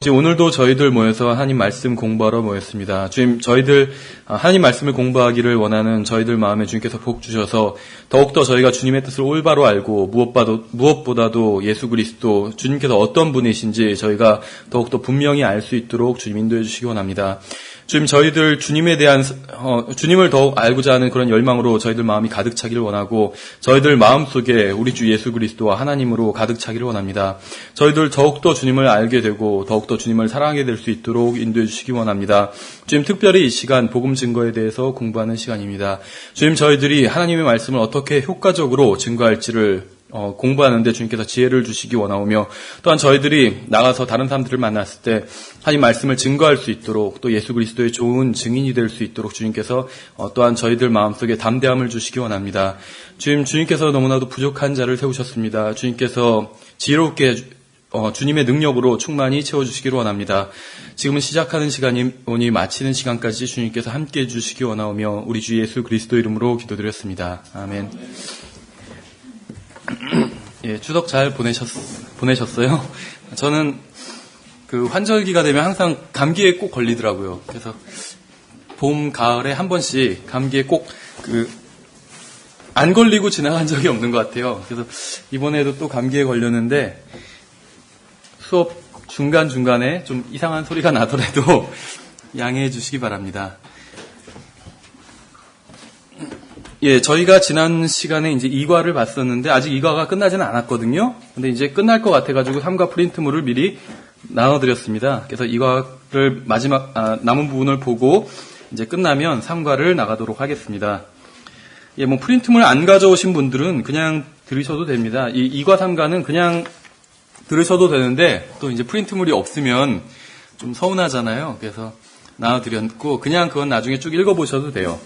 오늘도 저희들 모여서 하나님 말씀 공부하러 모였습니다. 주님, 저희들 하나님 말씀을 공부하기를 원하는 저희들 마음에 주님께서 복 주셔서 더욱더 저희가 주님의 뜻을 올바로 알고 무엇보다도 예수 그리스도 주님께서 어떤 분이신지 저희가 더욱더 분명히 알 수 있도록 주님 인도해 주시기 원합니다. 주님, 저희들 주님에 대한 주님을 더욱 알고자 하는 그런 열망으로 저희들 마음이 가득 차기를 원하고 저희들 마음속에 우리 주 예수 그리스도와 하나님으로 가득 차기를 원합니다. 저희들 더욱더 주님을 알게 되고 더욱더 주님을 사랑하게 될 수 있도록 인도해 주시기 원합니다. 주님, 특별히 이 시간 복음 증거에 대해서 공부하는 시간입니다. 주님, 저희들이 하나님의 말씀을 어떻게 효과적으로 증거할지를 공부하는데 주님께서 지혜를 주시기 원하오며 또한 저희들이 나가서 다른 사람들을 만났을 때 하나님 말씀을 증거할 수 있도록 또 예수 그리스도의 좋은 증인이 될 수 있도록 주님께서 또한 저희들 마음속에 담대함을 주시기 원합니다. 주님께서 너무나도 부족한 자를 세우셨습니다. 주님께서 지혜롭게 주님의 능력으로 충만히 채워주시기를 원합니다. 지금은 시작하는 시간이 오니 마치는 시간까지 주님께서 함께해 주시기 원하오며 우리 주 예수 그리스도 이름으로 기도드렸습니다. 아멘. 예, 추석 잘 보내셨어요? 저는 그 환절기가 되면 항상 감기에 꼭 걸리더라고요. 그래서 봄, 가을에 한 번씩 감기에 꼭 안 걸리고 지나간 적이 없는 것 같아요. 그래서 이번에도 또 감기에 걸렸는데 수업 중간중간에 좀 이상한 소리가 나더라도 양해해 주시기 바랍니다. 예, 저희가 지난 시간에 이제 2과를 봤었는데 아직 2과가 끝나지는 않았거든요. 근데 이제 끝날 것 같아가지고 3과 프린트물을 미리 나눠드렸습니다. 그래서 2과를 남은 부분을 보고 이제 끝나면 3과를 나가도록 하겠습니다. 예, 프린트물 안 가져오신 분들은 그냥 들으셔도 됩니다. 이 2과, 3과는 그냥 들으셔도 되는데 또 이제 프린트물이 없으면 좀 서운하잖아요. 그래서 나눠드렸고 그냥 그건 나중에 쭉 읽어보셔도 돼요.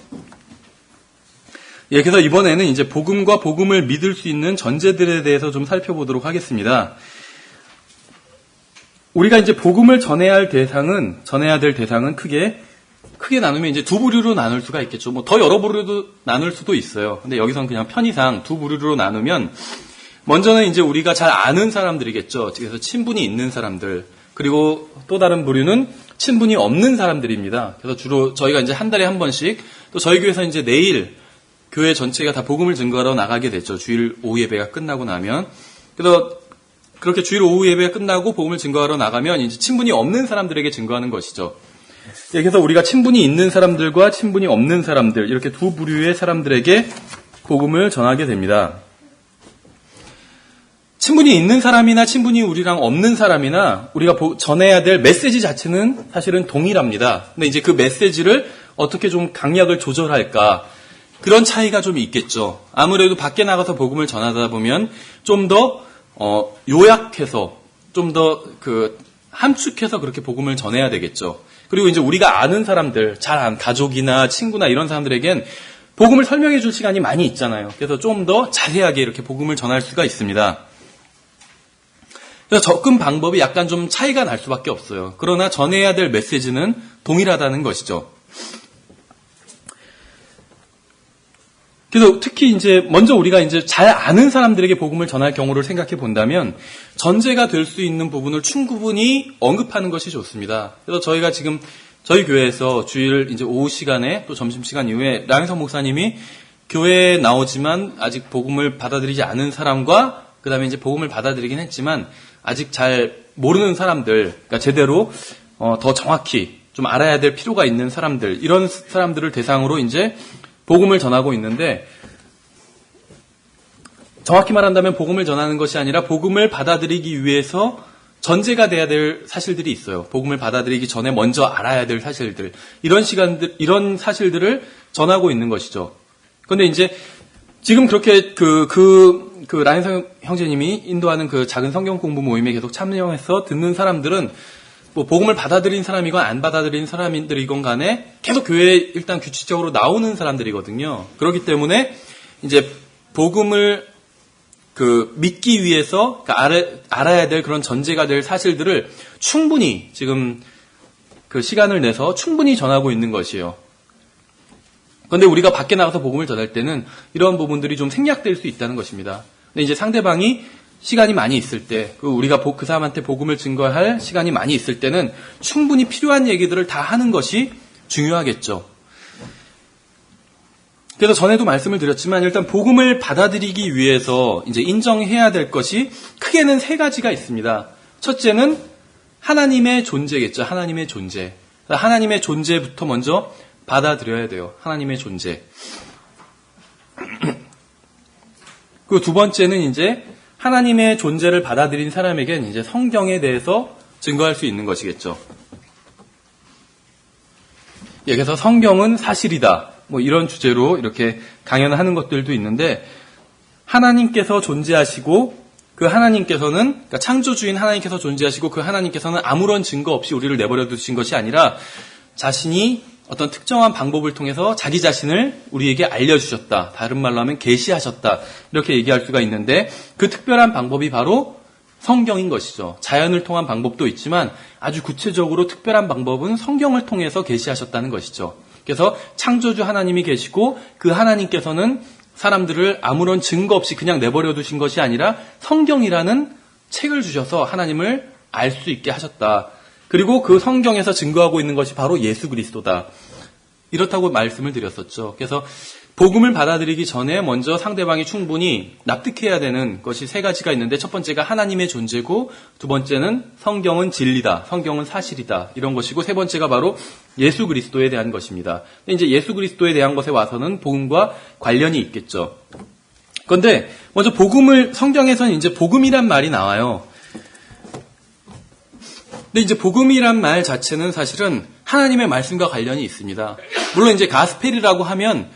예, 그래서 이번에는 이제 복음과 복음을 믿을 수 있는 전제들에 대해서 좀 살펴보도록 하겠습니다. 우리가 이제 복음을 전해야 될 대상은 크게 나누면 이제 두 부류로 나눌 수가 있겠죠. 더 여러 부류로 나눌 수도 있어요. 근데 여기서는 그냥 편의상 두 부류로 나누면 먼저는 이제 우리가 잘 아는 사람들이겠죠. 그래서 친분이 있는 사람들. 그리고 또 다른 부류는 친분이 없는 사람들입니다. 그래서 주로 저희가 이제 한 달에 한 번씩 또 저희 교회에서 이제 내일 교회 전체가 다 복음을 증거하러 나가게 됐죠. 주일 오후 예배가 끝나고 나면. 그래서 그렇게 주일 오후 예배가 끝나고 복음을 증거하러 나가면 이제 친분이 없는 사람들에게 증거하는 것이죠. 예, 그래서 우리가 친분이 있는 사람들과 친분이 없는 사람들, 이렇게 두 부류의 사람들에게 복음을 전하게 됩니다. 친분이 있는 사람이나 친분이 우리랑 없는 사람이나 우리가 전해야 될 메시지 자체는 사실은 동일합니다. 근데 이제 그 메시지를 어떻게 좀 강약을 조절할까? 그런 차이가 좀 있겠죠. 아무래도 밖에 나가서 복음을 전하다 보면 좀 더 요약해서 좀 더 함축해서 그렇게 복음을 전해야 되겠죠. 그리고 이제 우리가 아는 사람들, 잘 아는 가족이나 친구나 이런 사람들에겐 복음을 설명해 줄 시간이 많이 있잖아요. 그래서 좀 더 자세하게 이렇게 복음을 전할 수가 있습니다. 그래서 접근 방법이 약간 좀 차이가 날 수밖에 없어요. 그러나 전해야 될 메시지는 동일하다는 것이죠. 그래서 특히 이제 먼저 우리가 이제 잘 아는 사람들에게 복음을 전할 경우를 생각해 본다면 전제가 될 수 있는 부분을 충분히 언급하는 것이 좋습니다. 그래서 저희가 지금 저희 교회에서 주일 이제 오후 시간에 또 점심 시간 이후에 량성 목사님이 교회에 나오지만 아직 복음을 받아들이지 않은 사람과 그다음에 이제 복음을 받아들이긴 했지만 아직 잘 모르는 사람들, 그러니까 제대로 더 정확히 좀 알아야 될 필요가 있는 사람들, 이런 사람들을 대상으로 이제 복음을 전하고 있는데 정확히 말한다면 복음을 전하는 것이 아니라 복음을 받아들이기 위해서 전제가 돼야 될 사실들이 있어요. 복음을 받아들이기 전에 먼저 알아야 될 사실들, 이런 사실들을 전하고 있는 것이죠. 그런데 이제 지금 그렇게 라인성 형제님이 인도하는 그 작은 성경 공부 모임에 계속 참여해서 듣는 사람들은 복음을 받아들인 사람이건 안 받아들인 사람들이건 간에 계속 교회에 일단 규칙적으로 나오는 사람들이거든요. 그렇기 때문에 이제 복음을 믿기 위해서 알아야 될 그런 전제가 될 사실들을 충분히 지금 시간을 내서 충분히 전하고 있는 것이에요. 그런데 우리가 밖에 나가서 복음을 전할 때는 이런 부분들이 좀 생략될 수 있다는 것입니다. 근데 이제 상대방이 시간이 많이 있을 때, 우리가 그 사람한테 복음을 증거할 시간이 많이 있을 때는 충분히 필요한 얘기들을 다 하는 것이 중요하겠죠. 그래서 전에도 말씀을 드렸지만 일단 복음을 받아들이기 위해서 이제 인정해야 될 것이 크게는 세 가지가 있습니다. 첫째는 하나님의 존재겠죠. 하나님의 존재. 하나님의 존재부터 먼저 받아들여야 돼요. 하나님의 존재. 그리고 두 번째는 이제 하나님의 존재를 받아들인 사람에겐 이제 성경에 대해서 증거할 수 있는 것이겠죠. 그래서 성경은 사실이다. 뭐 이런 주제로 이렇게 강연을 하는 것들도 있는데 하나님께서 존재하시고 그 하나님께서는 그러니까 창조주인 하나님께서 존재하시고 그 하나님께서는 아무런 증거 없이 우리를 내버려 두신 것이 아니라 자신이 어떤 특정한 방법을 통해서 자기 자신을 우리에게 알려주셨다. 다른 말로 하면 계시하셨다. 이렇게 얘기할 수가 있는데 그 특별한 방법이 바로 성경인 것이죠. 자연을 통한 방법도 있지만 아주 구체적으로 특별한 방법은 성경을 통해서 계시하셨다는 것이죠. 그래서 창조주 하나님이 계시고 그 하나님께서는 사람들을 아무런 증거 없이 그냥 내버려 두신 것이 아니라 성경이라는 책을 주셔서 하나님을 알 수 있게 하셨다. 그리고 그 성경에서 증거하고 있는 것이 바로 예수 그리스도다. 이렇다고 말씀을 드렸었죠. 그래서 복음을 받아들이기 전에 먼저 상대방이 충분히 납득해야 되는 것이 세 가지가 있는데 첫 번째가 하나님의 존재고 두 번째는 성경은 진리다. 성경은 사실이다. 이런 것이고 세 번째가 바로 예수 그리스도에 대한 것입니다. 이제 예수 그리스도에 대한 것에 와서는 복음과 관련이 있겠죠. 그런데 먼저 성경에서는 이제 복음이란 말이 나와요. 근데 이제 복음이란 말 자체는 사실은 하나님의 말씀과 관련이 있습니다. 물론 이제 가스펠이라고 하면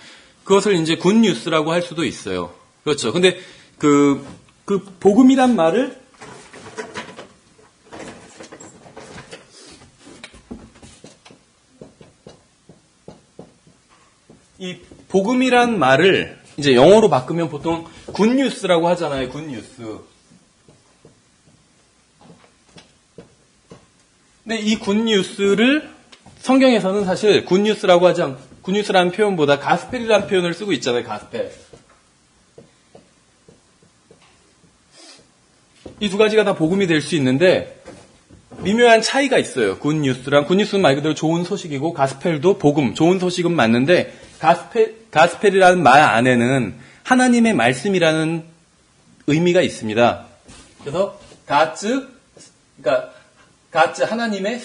그것을 이제 굿뉴스라고 할 수도 있어요. 그렇죠. 근데 그 복음이란 말을 이 복음이란 말을 이제 영어로 바꾸면 보통 굿뉴스라고 하잖아요. 굿뉴스. 근데 이 굿뉴스를 성경에서는 사실 굿뉴스라고 하지 않고 굿뉴스라는 표현보다 가스펠이라는 표현을 쓰고 있잖아요. 가스펠. 이 두 가지가 다 복음이 될 수 있는데 미묘한 차이가 있어요. 굿뉴스는 말 그대로 좋은 소식이고 가스펠도 복음, 좋은 소식은 맞는데 가스펠이라는 말 안에는 하나님의 말씀이라는 의미가 있습니다. 그래서 가츠 하나님의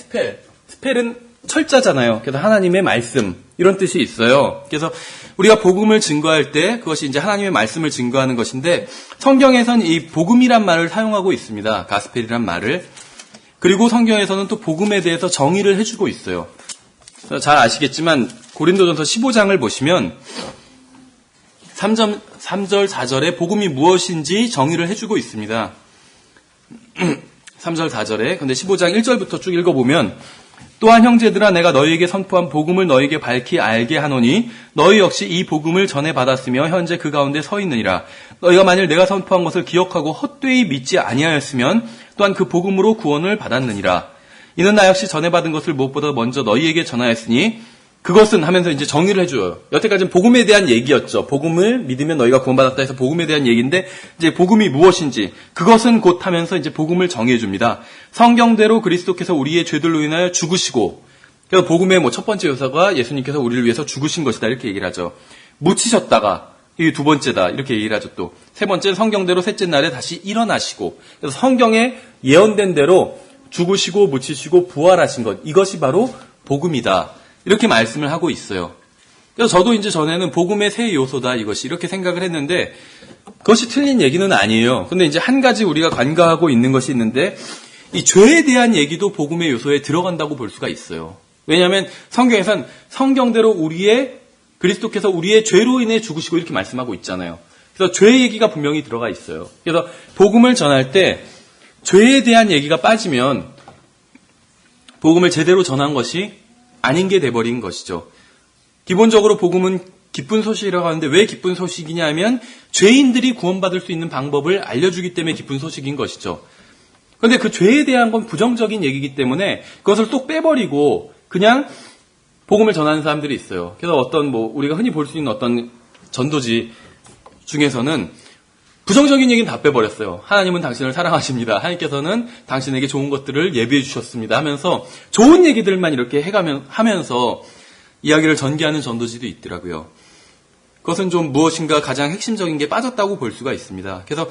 스펠은 철자잖아요. 그래서 하나님의 말씀 이런 뜻이 있어요. 그래서 우리가 복음을 증거할 때 그것이 이제 하나님의 말씀을 증거하는 것인데 성경에서는 이 복음이란 말을 사용하고 있습니다. 가스펠이란 말을. 그리고 성경에서는 또 복음에 대해서 정의를 해주고 있어요. 잘 아시겠지만 고린도전서 15장을 보시면 3절, 4절에 복음이 무엇인지 정의를 해주고 있습니다. 3절, 4절에. 근데 15장 1절부터 쭉 읽어보면 또한 형제들아 내가 너희에게 선포한 복음을 너희에게 밝히 알게 하노니 너희 역시 이 복음을 전해 받았으며 현재 그 가운데 서 있느니라. 너희가 만일 내가 선포한 것을 기억하고 헛되이 믿지 아니하였으면 또한 그 복음으로 구원을 받았느니라. 이는 나 역시 전해 받은 것을 무엇보다 먼저 너희에게 전하였으니 그것은 하면서 이제 정의를 해줘요. 여태까지는 복음에 대한 얘기였죠. 복음을 믿으면 너희가 구원받았다 해서 복음에 대한 얘기인데 이제 복음이 무엇인지 그것은 곧 하면서 이제 복음을 정해줍니다. 성경대로 그리스도께서 우리의 죄들로 인하여 죽으시고 그래서 복음의 첫 번째 요소가 예수님께서 우리를 위해서 죽으신 것이다 이렇게 얘기를 하죠. 묻히셨다가 이게 두 번째다 이렇게 얘기를 하죠. 또 세 번째는 성경대로 셋째 날에 다시 일어나시고 그래서 성경에 예언된 대로 죽으시고 묻히시고 부활하신 것 이것이 바로 복음이다. 이렇게 말씀을 하고 있어요. 그래서 저도 이제 전에는 복음의 세 요소다 이것이 이렇게 생각을 했는데 그것이 틀린 얘기는 아니에요. 근데 이제 한 가지 우리가 간과하고 있는 것이 있는데 이 죄에 대한 얘기도 복음의 요소에 들어간다고 볼 수가 있어요. 왜냐하면 성경에선 성경대로 그리스도께서 우리의 죄로 인해 죽으시고 이렇게 말씀하고 있잖아요. 그래서 죄 얘기가 분명히 들어가 있어요. 그래서 복음을 전할 때 죄에 대한 얘기가 빠지면 복음을 제대로 전한 것이 아닌 게 돼버린 것이죠. 기본적으로 복음은 기쁜 소식이라고 하는데 왜 기쁜 소식이냐 하면 죄인들이 구원받을 수 있는 방법을 알려주기 때문에 기쁜 소식인 것이죠. 그런데 그 죄에 대한 건 부정적인 얘기이기 때문에 그것을 쏙 빼버리고 그냥 복음을 전하는 사람들이 있어요. 그래서 우리가 흔히 볼 수 있는 어떤 전도지 중에서는 부정적인 얘기는 다 빼버렸어요. 하나님은 당신을 사랑하십니다. 하나님께서는 당신에게 좋은 것들을 예비해 주셨습니다 하면서 좋은 얘기들만 이렇게 하면서 이야기를 전개하는 전도지도 있더라고요. 그것은 좀 무엇인가 가장 핵심적인 게 빠졌다고 볼 수가 있습니다. 그래서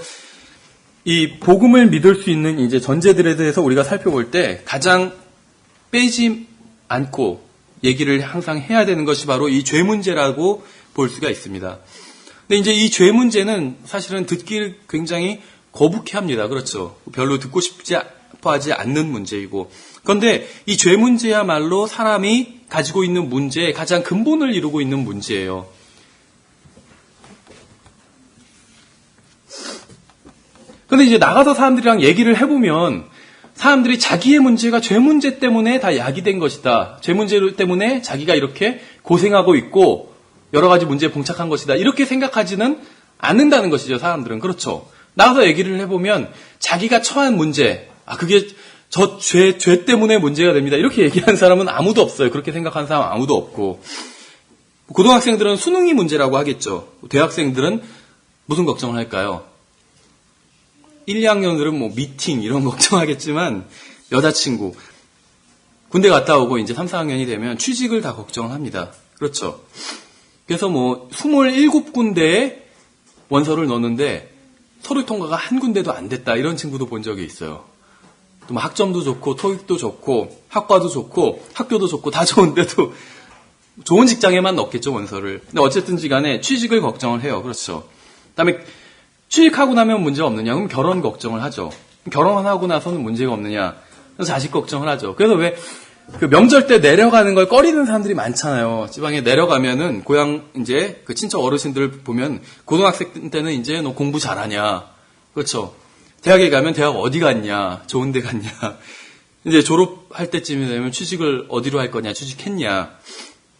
이 복음을 믿을 수 있는 이제 전제들에 대해서 우리가 살펴볼 때 가장 빼지 않고 얘기를 항상 해야 되는 것이 바로 이 죄 문제라고 볼 수가 있습니다. 근데 이제 이 죄 문제는 사실은 듣기를 굉장히 거북해 합니다. 그렇죠. 별로 듣고 싶지 하지 않는 문제이고. 그런데 이 죄 문제야말로 사람이 가지고 있는 문제의 가장 근본을 이루고 있는 문제예요. 근데 이제 나가서 사람들이랑 얘기를 해보면 사람들이 자기의 문제가 죄 문제 때문에 다 야기된 것이다. 죄 문제 때문에 자기가 이렇게 고생하고 있고 여러 가지 문제에 봉착한 것이다. 이렇게 생각하지는 않는다는 것이죠. 사람들은. 그렇죠. 나가서 얘기를 해보면 자기가 처한 문제, 그게 저 죄 때문에 문제가 됩니다. 이렇게 얘기하는 사람은 아무도 없어요. 그렇게 생각하는 사람 아무도 없고. 고등학생들은 수능이 문제라고 하겠죠. 대학생들은 무슨 걱정을 할까요? 1, 2학년들은 뭐 미팅 이런 걱정하겠지만 여자친구, 군대 갔다 오고 이제 3, 4학년이 되면 취직을 다 걱정을 합니다. 그렇죠. 그래서 뭐 27군데에 원서를 넣었는데 서류 통과가 한 군데도 안 됐다. 이런 친구도 본 적이 있어요. 또 뭐 학점도 좋고 토익도 좋고 학과도 좋고 학교도 좋고 다 좋은데도 좋은 직장에만 넣겠죠, 원서를. 근데 어쨌든지 간에 취직을 걱정을 해요. 그렇죠. 그다음에 취직하고 나면 문제가 없느냐? 그럼 결혼 걱정을 하죠. 결혼하고 나서는 문제가 없느냐? 그래서 자식 걱정을 하죠. 그래서 왜 그 명절 때 내려가는 걸 꺼리는 사람들이 많잖아요. 지방에 내려가면은 고향 이제 그 친척 어르신들 보면 고등학생 때는 이제 너 공부 잘하냐? 그렇죠. 대학에 가면 대학 어디 갔냐? 좋은 데 갔냐? 이제 졸업할 때쯤이 되면 취직을 어디로 할 거냐? 취직했냐?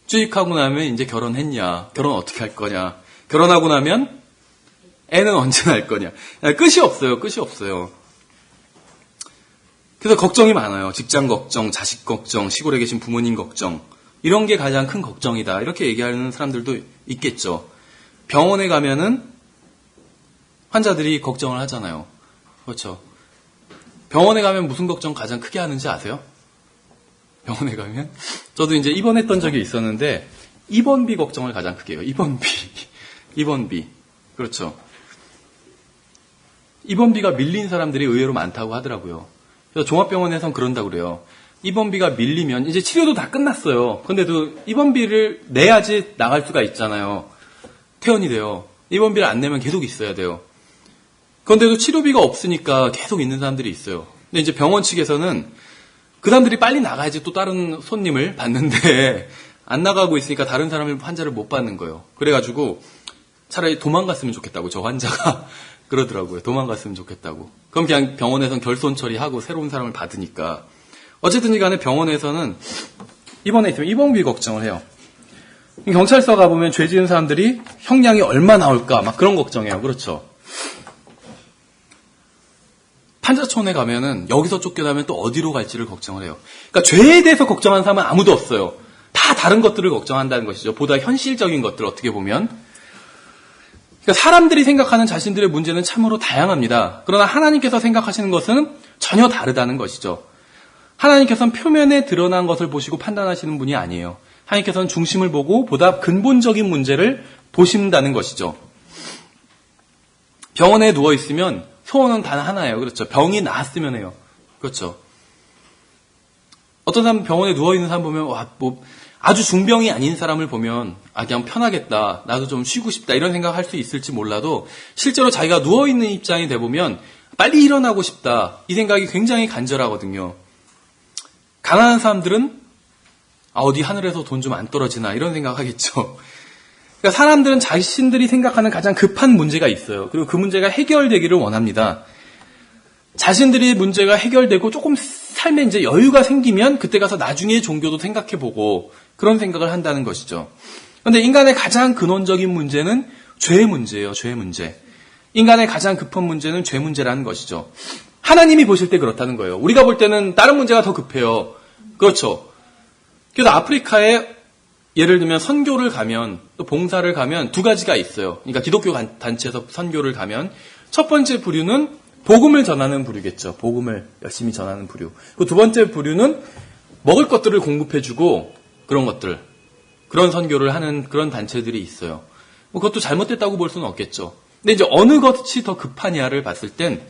취직하고 나면 이제 결혼했냐? 결혼 어떻게 할 거냐? 결혼하고 나면 애는 언제 날 거냐? 끝이 없어요. 끝이 없어요. 그래서 걱정이 많아요. 직장 걱정, 자식 걱정, 시골에 계신 부모님 걱정. 이런 게 가장 큰 걱정이다. 이렇게 얘기하는 사람들도 있겠죠. 병원에 가면은 환자들이 걱정을 하잖아요. 그렇죠. 병원에 가면 무슨 걱정 가장 크게 하는지 아세요? 병원에 가면? 저도 이제 입원했던 적이 있었는데 입원비 걱정을 가장 크게 해요. 입원비. 그렇죠. 입원비가 밀린 사람들이 의외로 많다고 하더라고요. 그래서 종합병원에선 그런다고 그래요. 입원비가 밀리면 이제 치료도 다 끝났어요. 근데도 입원비를 내야지 나갈 수가 있잖아요. 퇴원이 돼요. 입원비를 안 내면 계속 있어야 돼요. 그런데도 치료비가 없으니까 계속 있는 사람들이 있어요. 근데 이제 병원 측에서는 그 사람들이 빨리 나가야지 또 다른 손님을 받는데 안 나가고 있으니까 다른 사람을 환자를 못 받는 거예요. 그래가지고 차라리 도망갔으면 좋겠다고 저 환자가 그러더라고요. 도망갔으면 좋겠다고. 그럼 그냥 병원에선 결손 처리하고 새로운 사람을 받으니까. 어쨌든 간에 병원에서는 입원해 있으면 입원비 걱정을 해요. 경찰서 가보면 죄 지은 사람들이 형량이 얼마 나올까 막 그런 걱정해요. 그렇죠. 판사촌에 가면은 여기서 쫓겨나면 또 어디로 갈지를 걱정을 해요. 그러니까 죄에 대해서 걱정하는 사람은 아무도 없어요. 다 다른 것들을 걱정한다는 것이죠. 보다 현실적인 것들 어떻게 보면. 그러니까 사람들이 생각하는 자신들의 문제는 참으로 다양합니다. 그러나 하나님께서 생각하시는 것은 전혀 다르다는 것이죠. 하나님께서는 표면에 드러난 것을 보시고 판단하시는 분이 아니에요. 하나님께서는 중심을 보고 보다 근본적인 문제를 보신다는 것이죠. 병원에 누워있으면 소원은 단 하나예요. 그렇죠. 병이 나았으면 해요. 그렇죠. 어떤 사람 병원에 누워있는 사람 보면 아주 중병이 아닌 사람을 보면 그냥 편하겠다. 나도 좀 쉬고 싶다. 이런 생각할 수 있을지 몰라도 실제로 자기가 누워있는 입장이 돼보면 빨리 일어나고 싶다. 이 생각이 굉장히 간절하거든요. 가난한 사람들은 어디 하늘에서 돈 좀 안 떨어지나 이런 생각하겠죠. 그러니까 사람들은 자신들이 생각하는 가장 급한 문제가 있어요. 그리고 그 문제가 해결되기를 원합니다. 자신들의 문제가 해결되고 조금 삶에 이제 여유가 생기면 그때 가서 나중에 종교도 생각해보고 그런 생각을 한다는 것이죠. 그런데 인간의 가장 근원적인 문제는 죄의 문제예요. 죄의 문제. 인간의 가장 급한 문제는 죄 문제라는 것이죠. 하나님이 보실 때 그렇다는 거예요. 우리가 볼 때는 다른 문제가 더 급해요. 그렇죠. 그래서 아프리카에 예를 들면 선교를 가면 또 봉사를 가면 두 가지가 있어요. 그러니까 기독교 단체에서 선교를 가면 첫 번째 부류는 복음을 전하는 부류겠죠. 복음을 열심히 전하는 부류. 그 두 번째 부류는 먹을 것들을 공급해주고 그런 것들, 그런 선교를 하는 그런 단체들이 있어요. 뭐 그것도 잘못됐다고 볼 수는 없겠죠. 근데 이제 어느 것이 더 급하냐를 봤을 땐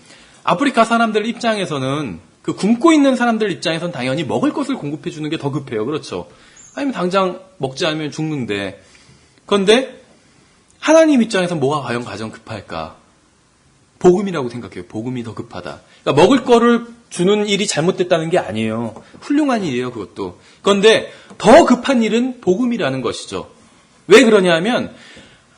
아프리카 사람들 입장에서는 그 굶고 있는 사람들 입장에서는 당연히 먹을 것을 공급해주는 게 더 급해요. 그렇죠. 아니면 당장 먹지 않으면 죽는데. 그런데 하나님 입장에서는 뭐가 과연 가장 급할까? 복음이라고 생각해요. 복음이 더 급하다. 그러니까 먹을 거를 주는 일이 잘못됐다는 게 아니에요. 훌륭한 일이에요, 그것도. 그런데 더 급한 일은 복음이라는 것이죠. 왜 그러냐면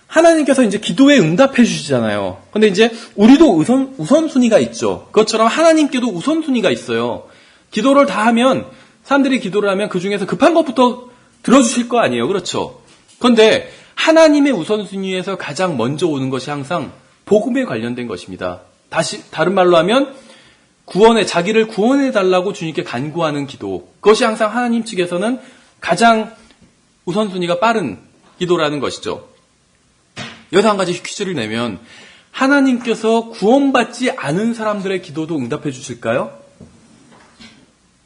하나님께서 이제 기도에 응답해 주시잖아요. 근데 이제 우리도 우선순위가 있죠. 그것처럼 하나님께도 우선순위가 있어요. 기도를 다 하면, 사람들이 기도를 하면 그 중에서 급한 것부터 들어주실 거 아니에요. 그렇죠. 그런데 하나님의 우선순위에서 가장 먼저 오는 것이 항상 복음에 관련된 것입니다. 다른 말로 하면 자기를 구원해 달라고 주님께 간구하는 기도. 그것이 항상 하나님 측에서는 가장 우선순위가 빠른 기도라는 것이죠. 여기서 한 가지 퀴즈를 내면 하나님께서 구원받지 않은 사람들의 기도도 응답해 주실까요?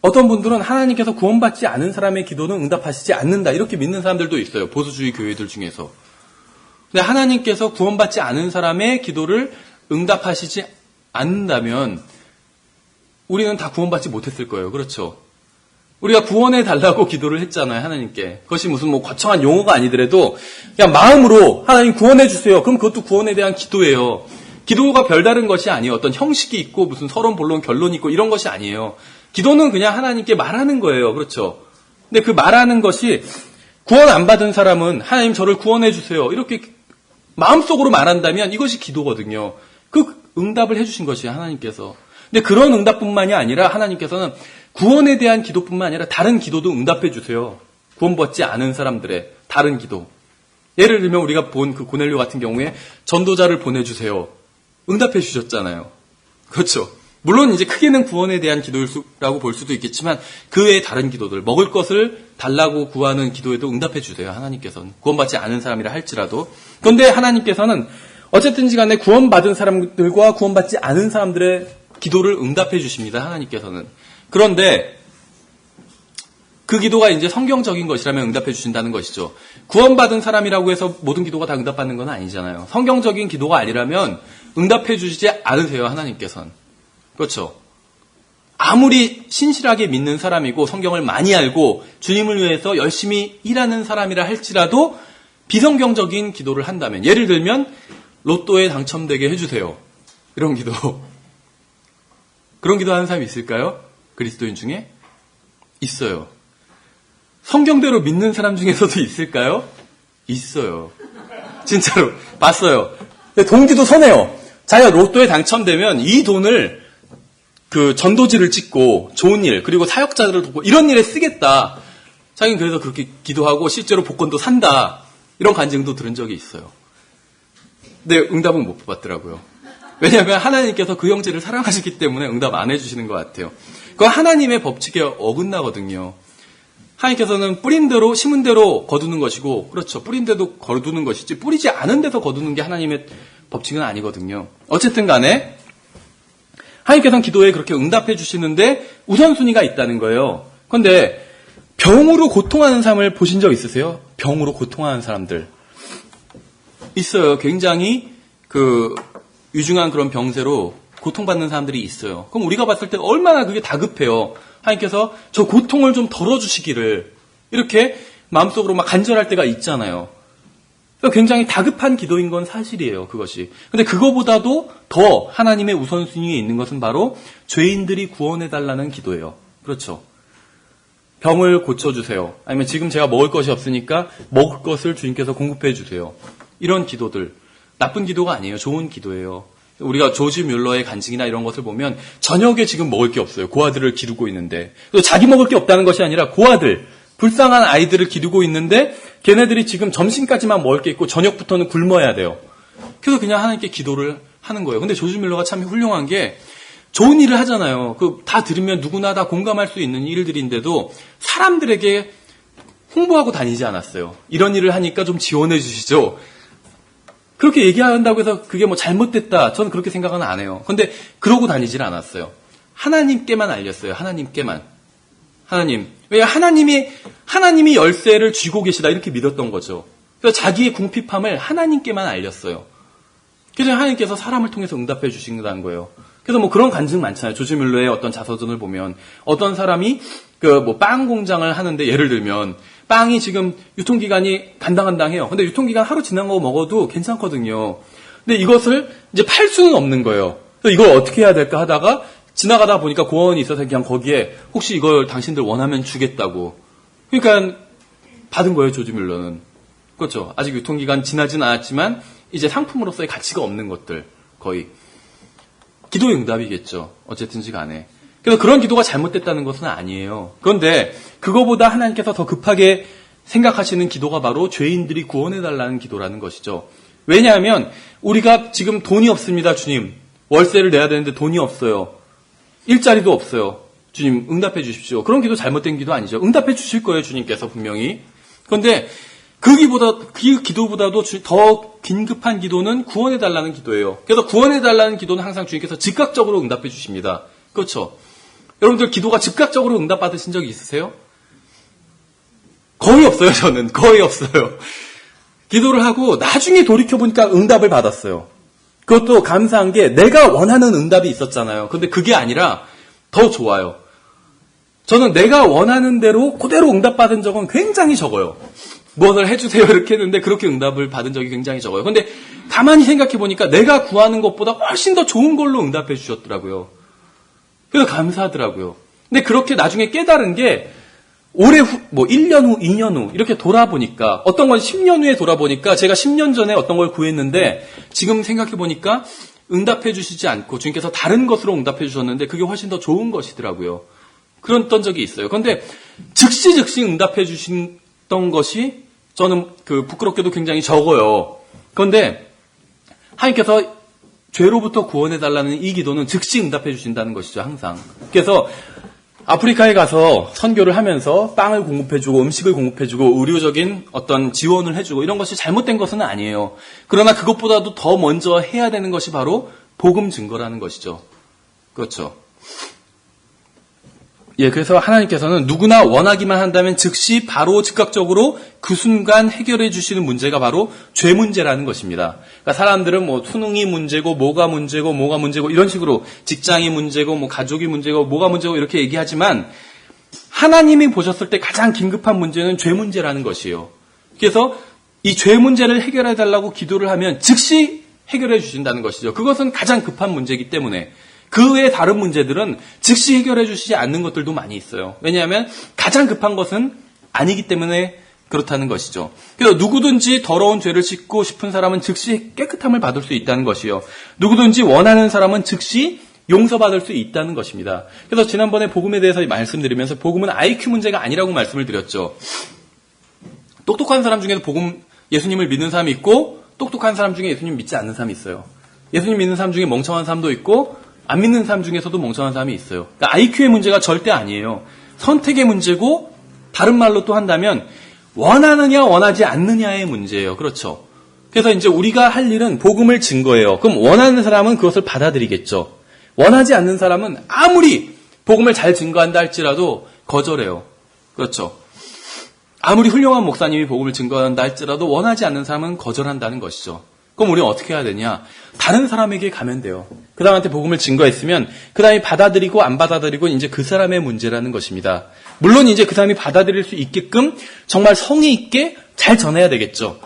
어떤 분들은 하나님께서 구원받지 않은 사람의 기도는 응답하시지 않는다 이렇게 믿는 사람들도 있어요. 보수주의 교회들 중에서. 근데 하나님께서 구원받지 않은 사람의 기도를 응답하시지 않는다면 우리는 다 구원받지 못했을 거예요. 그렇죠? 우리가 구원해 달라고 기도를 했잖아요. 하나님께. 그것이 무슨 뭐 거창한 용어가 아니더라도 그냥 마음으로 하나님 구원해 주세요. 그럼 그것도 구원에 대한 기도예요. 기도가 별다른 것이 아니에요. 어떤 형식이 있고 무슨 서론, 본론, 결론이 있고 이런 것이 아니에요. 기도는 그냥 하나님께 말하는 거예요. 그렇죠? 근데 그 말하는 것이 구원 안 받은 사람은 하나님 저를 구원해 주세요. 이렇게 마음속으로 말한다면 이것이 기도거든요. 그 응답을 해주신 것이 하나님께서. 근데 그런 응답뿐만이 아니라 하나님께서는 구원에 대한 기도뿐만 아니라 다른 기도도 응답해 주세요. 구원받지 않은 사람들의 다른 기도. 예를 들면 우리가 본 그 고넬료 같은 경우에 전도자를 보내주세요. 응답해 주셨잖아요. 그렇죠. 물론 이제 크게는 구원에 대한 기도라고 볼 수도 있겠지만 그 외에 다른 기도들, 먹을 것을 달라고 구하는 기도에도 응답해 주세요. 하나님께서는. 구원받지 않은 사람이라 할지라도. 그런데 하나님께서는 어쨌든지 간에 구원받은 사람들과 구원받지 않은 사람들의 기도를 응답해 주십니다. 하나님께서는. 그런데 그 기도가 이제 성경적인 것이라면 응답해 주신다는 것이죠. 구원받은 사람이라고 해서 모든 기도가 다 응답받는 건 아니잖아요. 성경적인 기도가 아니라면 응답해 주시지 않으세요. 하나님께서는. 그렇죠. 아무리 신실하게 믿는 사람이고 성경을 많이 알고 주님을 위해서 열심히 일하는 사람이라 할지라도 비성경적인 기도를 한다면, 예를 들면 로또에 당첨되게 해주세요. 이런 기도. 그런 기도 하는 사람이 있을까요? 그리스도인 중에? 있어요. 성경대로 믿는 사람 중에서도 있을까요? 있어요. 진짜로 봤어요. 동기도 선해요. 자기가 로또에 당첨되면 이 돈을 그 전도지를 찍고 좋은 일, 그리고 사역자들을 돕고 이런 일에 쓰겠다. 자기는 그래서 그렇게 기도하고 실제로 복권도 산다. 이런 간증도 들은 적이 있어요. 근데 응답은 못 받더라고요. 왜냐하면 하나님께서 그 형제를 사랑하시기 때문에 응답 안 해주시는 것 같아요. 그건 하나님의 법칙에 어긋나거든요. 하나님께서는 뿌린 대로, 심은 대로 거두는 것이고, 그렇죠. 뿌린 데도 거두는 것이지, 뿌리지 않은 데서 거두는 게 하나님의 법칙은 아니거든요. 어쨌든 간에, 하나님께서는 기도에 그렇게 응답해 주시는데 우선순위가 있다는 거예요. 그런데 병으로 고통하는 사람을 보신 적 있으세요? 병으로 고통하는 사람들. 있어요. 굉장히 유중한 그런 병세로 고통받는 사람들이 있어요. 그럼 우리가 봤을 때 얼마나 그게 다급해요. 하나님께서 저 고통을 좀 덜어주시기를 이렇게 마음속으로 막 간절할 때가 있잖아요. 굉장히 다급한 기도인 건 사실이에요. 그것이. 근데 그거보다도 더 하나님의 우선순위에 있는 것은 바로 죄인들이 구원해달라는 기도예요. 그렇죠. 병을 고쳐주세요. 아니면 지금 제가 먹을 것이 없으니까 먹을 것을 주님께서 공급해 주세요. 이런 기도들. 나쁜 기도가 아니에요. 좋은 기도예요. 우리가 조지 뮬러의 간증이나 이런 것을 보면 저녁에 지금 먹을 게 없어요. 고아들을 기르고 있는데. 또 자기 먹을 게 없다는 것이 아니라 고아들, 불쌍한 아이들을 기르고 있는데 걔네들이 지금 점심까지만 먹을 게 있고 저녁부터는 굶어야 돼요. 그래서 그냥 하나님께 기도를 하는 거예요. 근데 조지 뮬러가 참 훌륭한 게 좋은 일을 하잖아요. 다 들으면 누구나 다 공감할 수 있는 일들인데도 사람들에게 홍보하고 다니지 않았어요. 이런 일을 하니까 좀 지원해 주시죠. 그렇게 얘기한다고 해서 그게 뭐 잘못됐다. 저는 그렇게 생각은 안 해요. 근데 그러고 다니질 않았어요. 하나님께만 알렸어요. 하나님께만. 하나님. 왜 하나님이 열쇠를 쥐고 계시다 이렇게 믿었던 거죠. 그래서 자기의 궁핍함을 하나님께만 알렸어요. 그래서 하나님께서 사람을 통해서 응답해 주신다는 거예요. 그래서 뭐 그런 간증 많잖아요. 조지 뮬러의 어떤 자서전을 보면 어떤 사람이 빵 공장을 하는데 예를 들면 빵이 지금 유통기간이 간당간당해요. 근데 유통기간 하루 지난 거 먹어도 괜찮거든요. 근데 이것을 이제 팔 수는 없는 거예요. 그래서 이걸 어떻게 해야 될까 하다가 지나가다 보니까 고원이 있어서 그냥 거기에 혹시 이걸 당신들 원하면 주겠다고. 그러니까 받은 거예요, 조지 뮬러는. 그렇죠. 아직 유통기간 지나진 않았지만 이제 상품으로서의 가치가 없는 것들 거의. 기도의 응답이겠죠. 어쨌든지 간에. 그래서 그런 기도가 잘못됐다는 것은 아니에요. 그런데 그거보다 하나님께서 더 급하게 생각하시는 기도가 바로 죄인들이 구원해달라는 기도라는 것이죠. 왜냐하면 우리가 지금 돈이 없습니다, 주님. 월세를 내야 되는데 돈이 없어요. 일자리도 없어요. 주님 응답해 주십시오. 그런 기도 잘못된 기도 아니죠. 응답해 주실 거예요, 주님께서 분명히. 그런데 그 기도보다도 더 긴급한 기도는 구원해달라는 기도예요. 그래서 구원해달라는 기도는 항상 주님께서 즉각적으로 응답해 주십니다. 그렇죠. 여러분들 기도가 즉각적으로 응답받으신 적이 있으세요? 거의 없어요, 저는. 거의 없어요. 기도를 하고 나중에 돌이켜보니까 응답을 받았어요. 그것도 감사한 게 내가 원하는 응답이 있었잖아요. 근데 그게 아니라 더 좋아요. 저는 내가 원하는 대로 그대로 응답받은 적은 굉장히 적어요. 무엇을 해주세요 이렇게 했는데 그렇게 응답을 받은 적이 굉장히 적어요. 근데 가만히 생각해보니까 내가 구하는 것보다 훨씬 더 좋은 걸로 응답해 주셨더라고요. 그래서 감사하더라고요. 근데 그렇게 나중에 깨달은 게 올해 1년 후, 2년 후 이렇게 돌아보니까 어떤 건 10년 후에 돌아보니까 제가 10년 전에 어떤 걸 구했는데 지금 생각해보니까 응답해 주시지 않고 주님께서 다른 것으로 응답해 주셨는데 그게 훨씬 더 좋은 것이더라고요. 그랬던 적이 있어요. 그런데 즉시 응답해 주셨던 것이 저는 부끄럽게도 굉장히 적어요. 그런데 하나님께서 죄로부터 구원해달라는 이 기도는 즉시 응답해 주신다는 것이죠, 항상. 그래서 아프리카에 가서 선교를 하면서 빵을 공급해주고 음식을 공급해주고 의료적인 어떤 지원을 해주고 이런 것이 잘못된 것은 아니에요. 그러나 그것보다도 더 먼저 해야 되는 것이 바로 복음 증거라는 것이죠. 그렇죠. 예, 그래서 하나님께서는 누구나 원하기만 한다면 즉시 바로 즉각적으로 그 순간 해결해 주시는 문제가 바로 죄 문제라는 것입니다. 그러니까 사람들은 수능이 문제고 뭐가 문제고 이런 식으로 직장이 문제고 가족이 문제고 뭐가 문제고 이렇게 얘기하지만 하나님이 보셨을 때 가장 긴급한 문제는 죄 문제라는 것이에요. 그래서 이 죄 문제를 해결해 달라고 기도를 하면 즉시 해결해 주신다는 것이죠. 그것은 가장 급한 문제이기 때문에 그 외의 다른 문제들은 즉시 해결해 주시지 않는 것들도 많이 있어요. 왜냐하면 가장 급한 것은 아니기 때문에 그렇다는 것이죠. 그래서 누구든지 더러운 죄를 씻고 싶은 사람은 즉시 깨끗함을 받을 수 있다는 것이요. 누구든지 원하는 사람은 즉시 용서받을 수 있다는 것입니다. 그래서 지난번에 복음에 대해서 말씀드리면서 복음은 IQ 문제가 아니라고 말씀을 드렸죠. 똑똑한 사람 중에도 예수님을 믿는 사람이 있고 똑똑한 사람 중에 예수님 믿지 않는 사람이 있어요. 예수님 믿는 사람 중에 멍청한 사람도 있고 안 믿는 사람 중에서도 멍청한 사람이 있어요. 그러니까 IQ의 문제가 절대 아니에요. 선택의 문제고 다른 말로 또 한다면 원하느냐 원하지 않느냐의 문제예요. 그렇죠. 그래서 이제 우리가 할 일은 복음을 증거해요. 그럼 원하는 사람은 그것을 받아들이겠죠. 원하지 않는 사람은 아무리 복음을 잘 증거한다 할지라도 거절해요. 그렇죠. 아무리 훌륭한 목사님이 복음을 증거한다 할지라도 원하지 않는 사람은 거절한다는 것이죠. 그럼 우리는 어떻게 해야 되냐? 다른 사람에게 가면 돼요. 그 사람한테 복음을 증거했으면 그 사람이 받아들이고 안 받아들이고 이제 그 사람의 문제라는 것입니다. 물론 이제 그 사람이 받아들일 수 있게끔 정말 성의 있게 잘 전해야 되겠죠.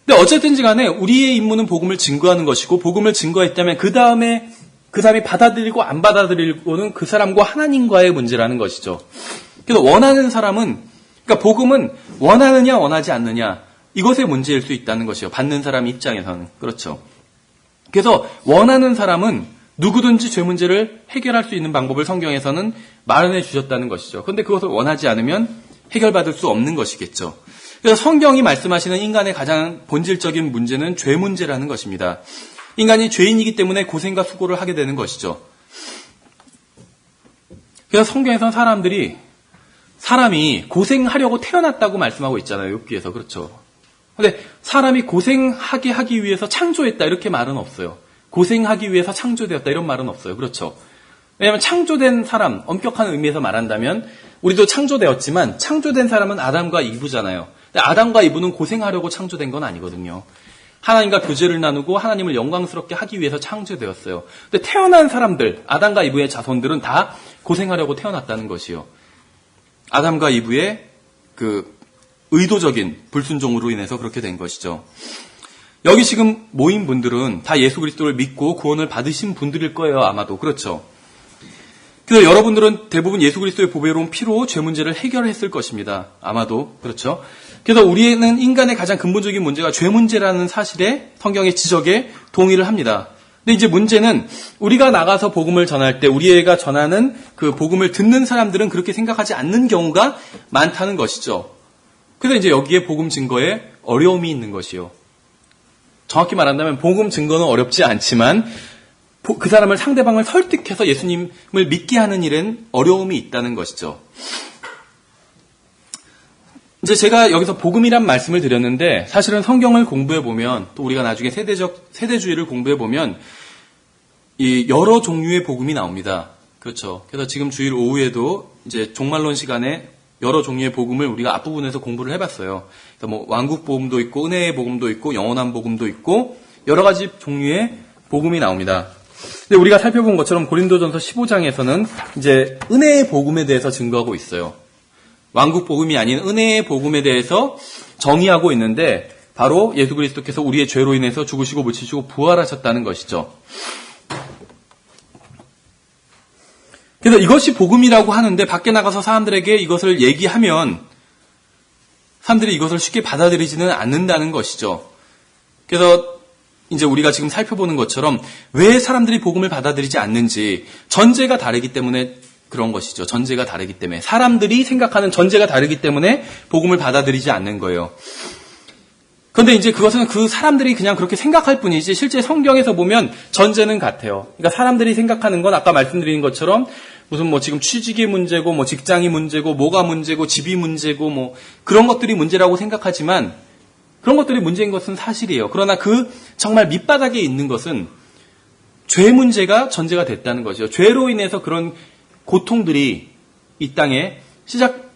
근데 어쨌든지 간에 우리의 임무는 복음을 증거하는 것이고 복음을 증거했다면 그 다음에 그 사람이 받아들이고 안 받아들이고는 그 사람과 하나님과의 문제라는 것이죠. 그래서 원하는 사람은 그러니까 복음은 원하느냐 원하지 않느냐 이것의 문제일 수 있다는 것이요. 받는 사람 입장에서는. 그렇죠. 그래서 원하는 사람은 누구든지 죄 문제를 해결할 수 있는 방법을 성경에서는 마련해 주셨다는 것이죠. 그런데 그것을 원하지 않으면 해결받을 수 없는 것이겠죠. 그래서 성경이 말씀하시는 인간의 가장 본질적인 문제는 죄 문제라는 것입니다. 인간이 죄인이기 때문에 고생과 수고를 하게 되는 것이죠. 그래서 성경에서는 사람이 고생하려고 태어났다고 말씀하고 있잖아요. 욥기에서. 그렇죠. 근데 사람이 고생하게 하기 위해서 창조했다 이렇게 말은 없어요. 고생하기 위해서 창조되었다 이런 말은 없어요. 그렇죠? 왜냐하면 창조된 사람, 엄격한 의미에서 말한다면 우리도 창조되었지만 창조된 사람은 아담과 이브잖아요. 근데 아담과 이브는 고생하려고 창조된 건 아니거든요. 하나님과 교제를 나누고 하나님을 영광스럽게 하기 위해서 창조되었어요. 근데 태어난 사람들, 아담과 이브의 자손들은 다 고생하려고 태어났다는 것이요. 아담과 이브의 그 의도적인 불순종으로 인해서 그렇게 된 것이죠. 여기 지금 모인 분들은 다 예수 그리스도를 믿고 구원을 받으신 분들일 거예요. 아마도. 그렇죠. 그래서 여러분들은 대부분 예수 그리스도의 보배로운 피로 죄 문제를 해결했을 것입니다. 아마도. 그렇죠. 그래서 우리는 인간의 가장 근본적인 문제가 죄 문제라는 사실에 성경의 지적에 동의를 합니다. 근데 이제 문제는 우리가 나가서 복음을 전할 때 우리가 전하는 그 복음을 듣는 사람들은 그렇게 생각하지 않는 경우가 많다는 것이죠. 그래서 이제 여기에 복음 증거에 어려움이 있는 것이요. 정확히 말한다면 복음 증거는 어렵지 않지만 그 사람을 상대방을 설득해서 예수님을 믿게 하는 일엔 어려움이 있다는 것이죠. 이제 제가 여기서 복음이란 말씀을 드렸는데 사실은 성경을 공부해 보면 또 우리가 나중에 세대주의를 공부해 보면 이 여러 종류의 복음이 나옵니다. 그렇죠. 그래서 지금 주일 오후에도 이제 종말론 시간에 여러 종류의 복음을 우리가 앞부분에서 공부를 해봤어요. 그래서 뭐 왕국 복음도 있고 은혜의 복음도 있고 영원한 복음도 있고 여러 가지 종류의 복음이 나옵니다. 근데 우리가 살펴본 것처럼 고린도전서 15장에서는 이제 은혜의 복음에 대해서 증거하고 있어요. 왕국 복음이 아닌 은혜의 복음에 대해서 정의하고 있는데 바로 예수 그리스도께서 우리의 죄로 인해서 죽으시고 묻히시고 부활하셨다는 것이죠. 그래서 이것이 복음이라고 하는데 밖에 나가서 사람들에게 이것을 얘기하면 사람들이 이것을 쉽게 받아들이지는 않는다는 것이죠. 그래서 이제 우리가 지금 살펴보는 것처럼 왜 사람들이 복음을 받아들이지 않는지 전제가 다르기 때문에 그런 것이죠. 전제가 다르기 때문에. 사람들이 생각하는 전제가 다르기 때문에 복음을 받아들이지 않는 거예요. 그런데 이제 그것은 그 사람들이 그냥 그렇게 생각할 뿐이지 실제 성경에서 보면 전제는 같아요. 그러니까 사람들이 생각하는 건 아까 말씀드린 것처럼 무슨 뭐 지금 취직이 문제고 뭐 직장이 문제고 뭐가 문제고 집이 문제고 뭐 그런 것들이 문제라고 생각하지만 그런 것들이 문제인 것은 사실이에요. 그러나 그 정말 밑바닥에 있는 것은 죄 문제가 전제가 됐다는 거죠. 죄로 인해서 그런 고통들이 이 땅에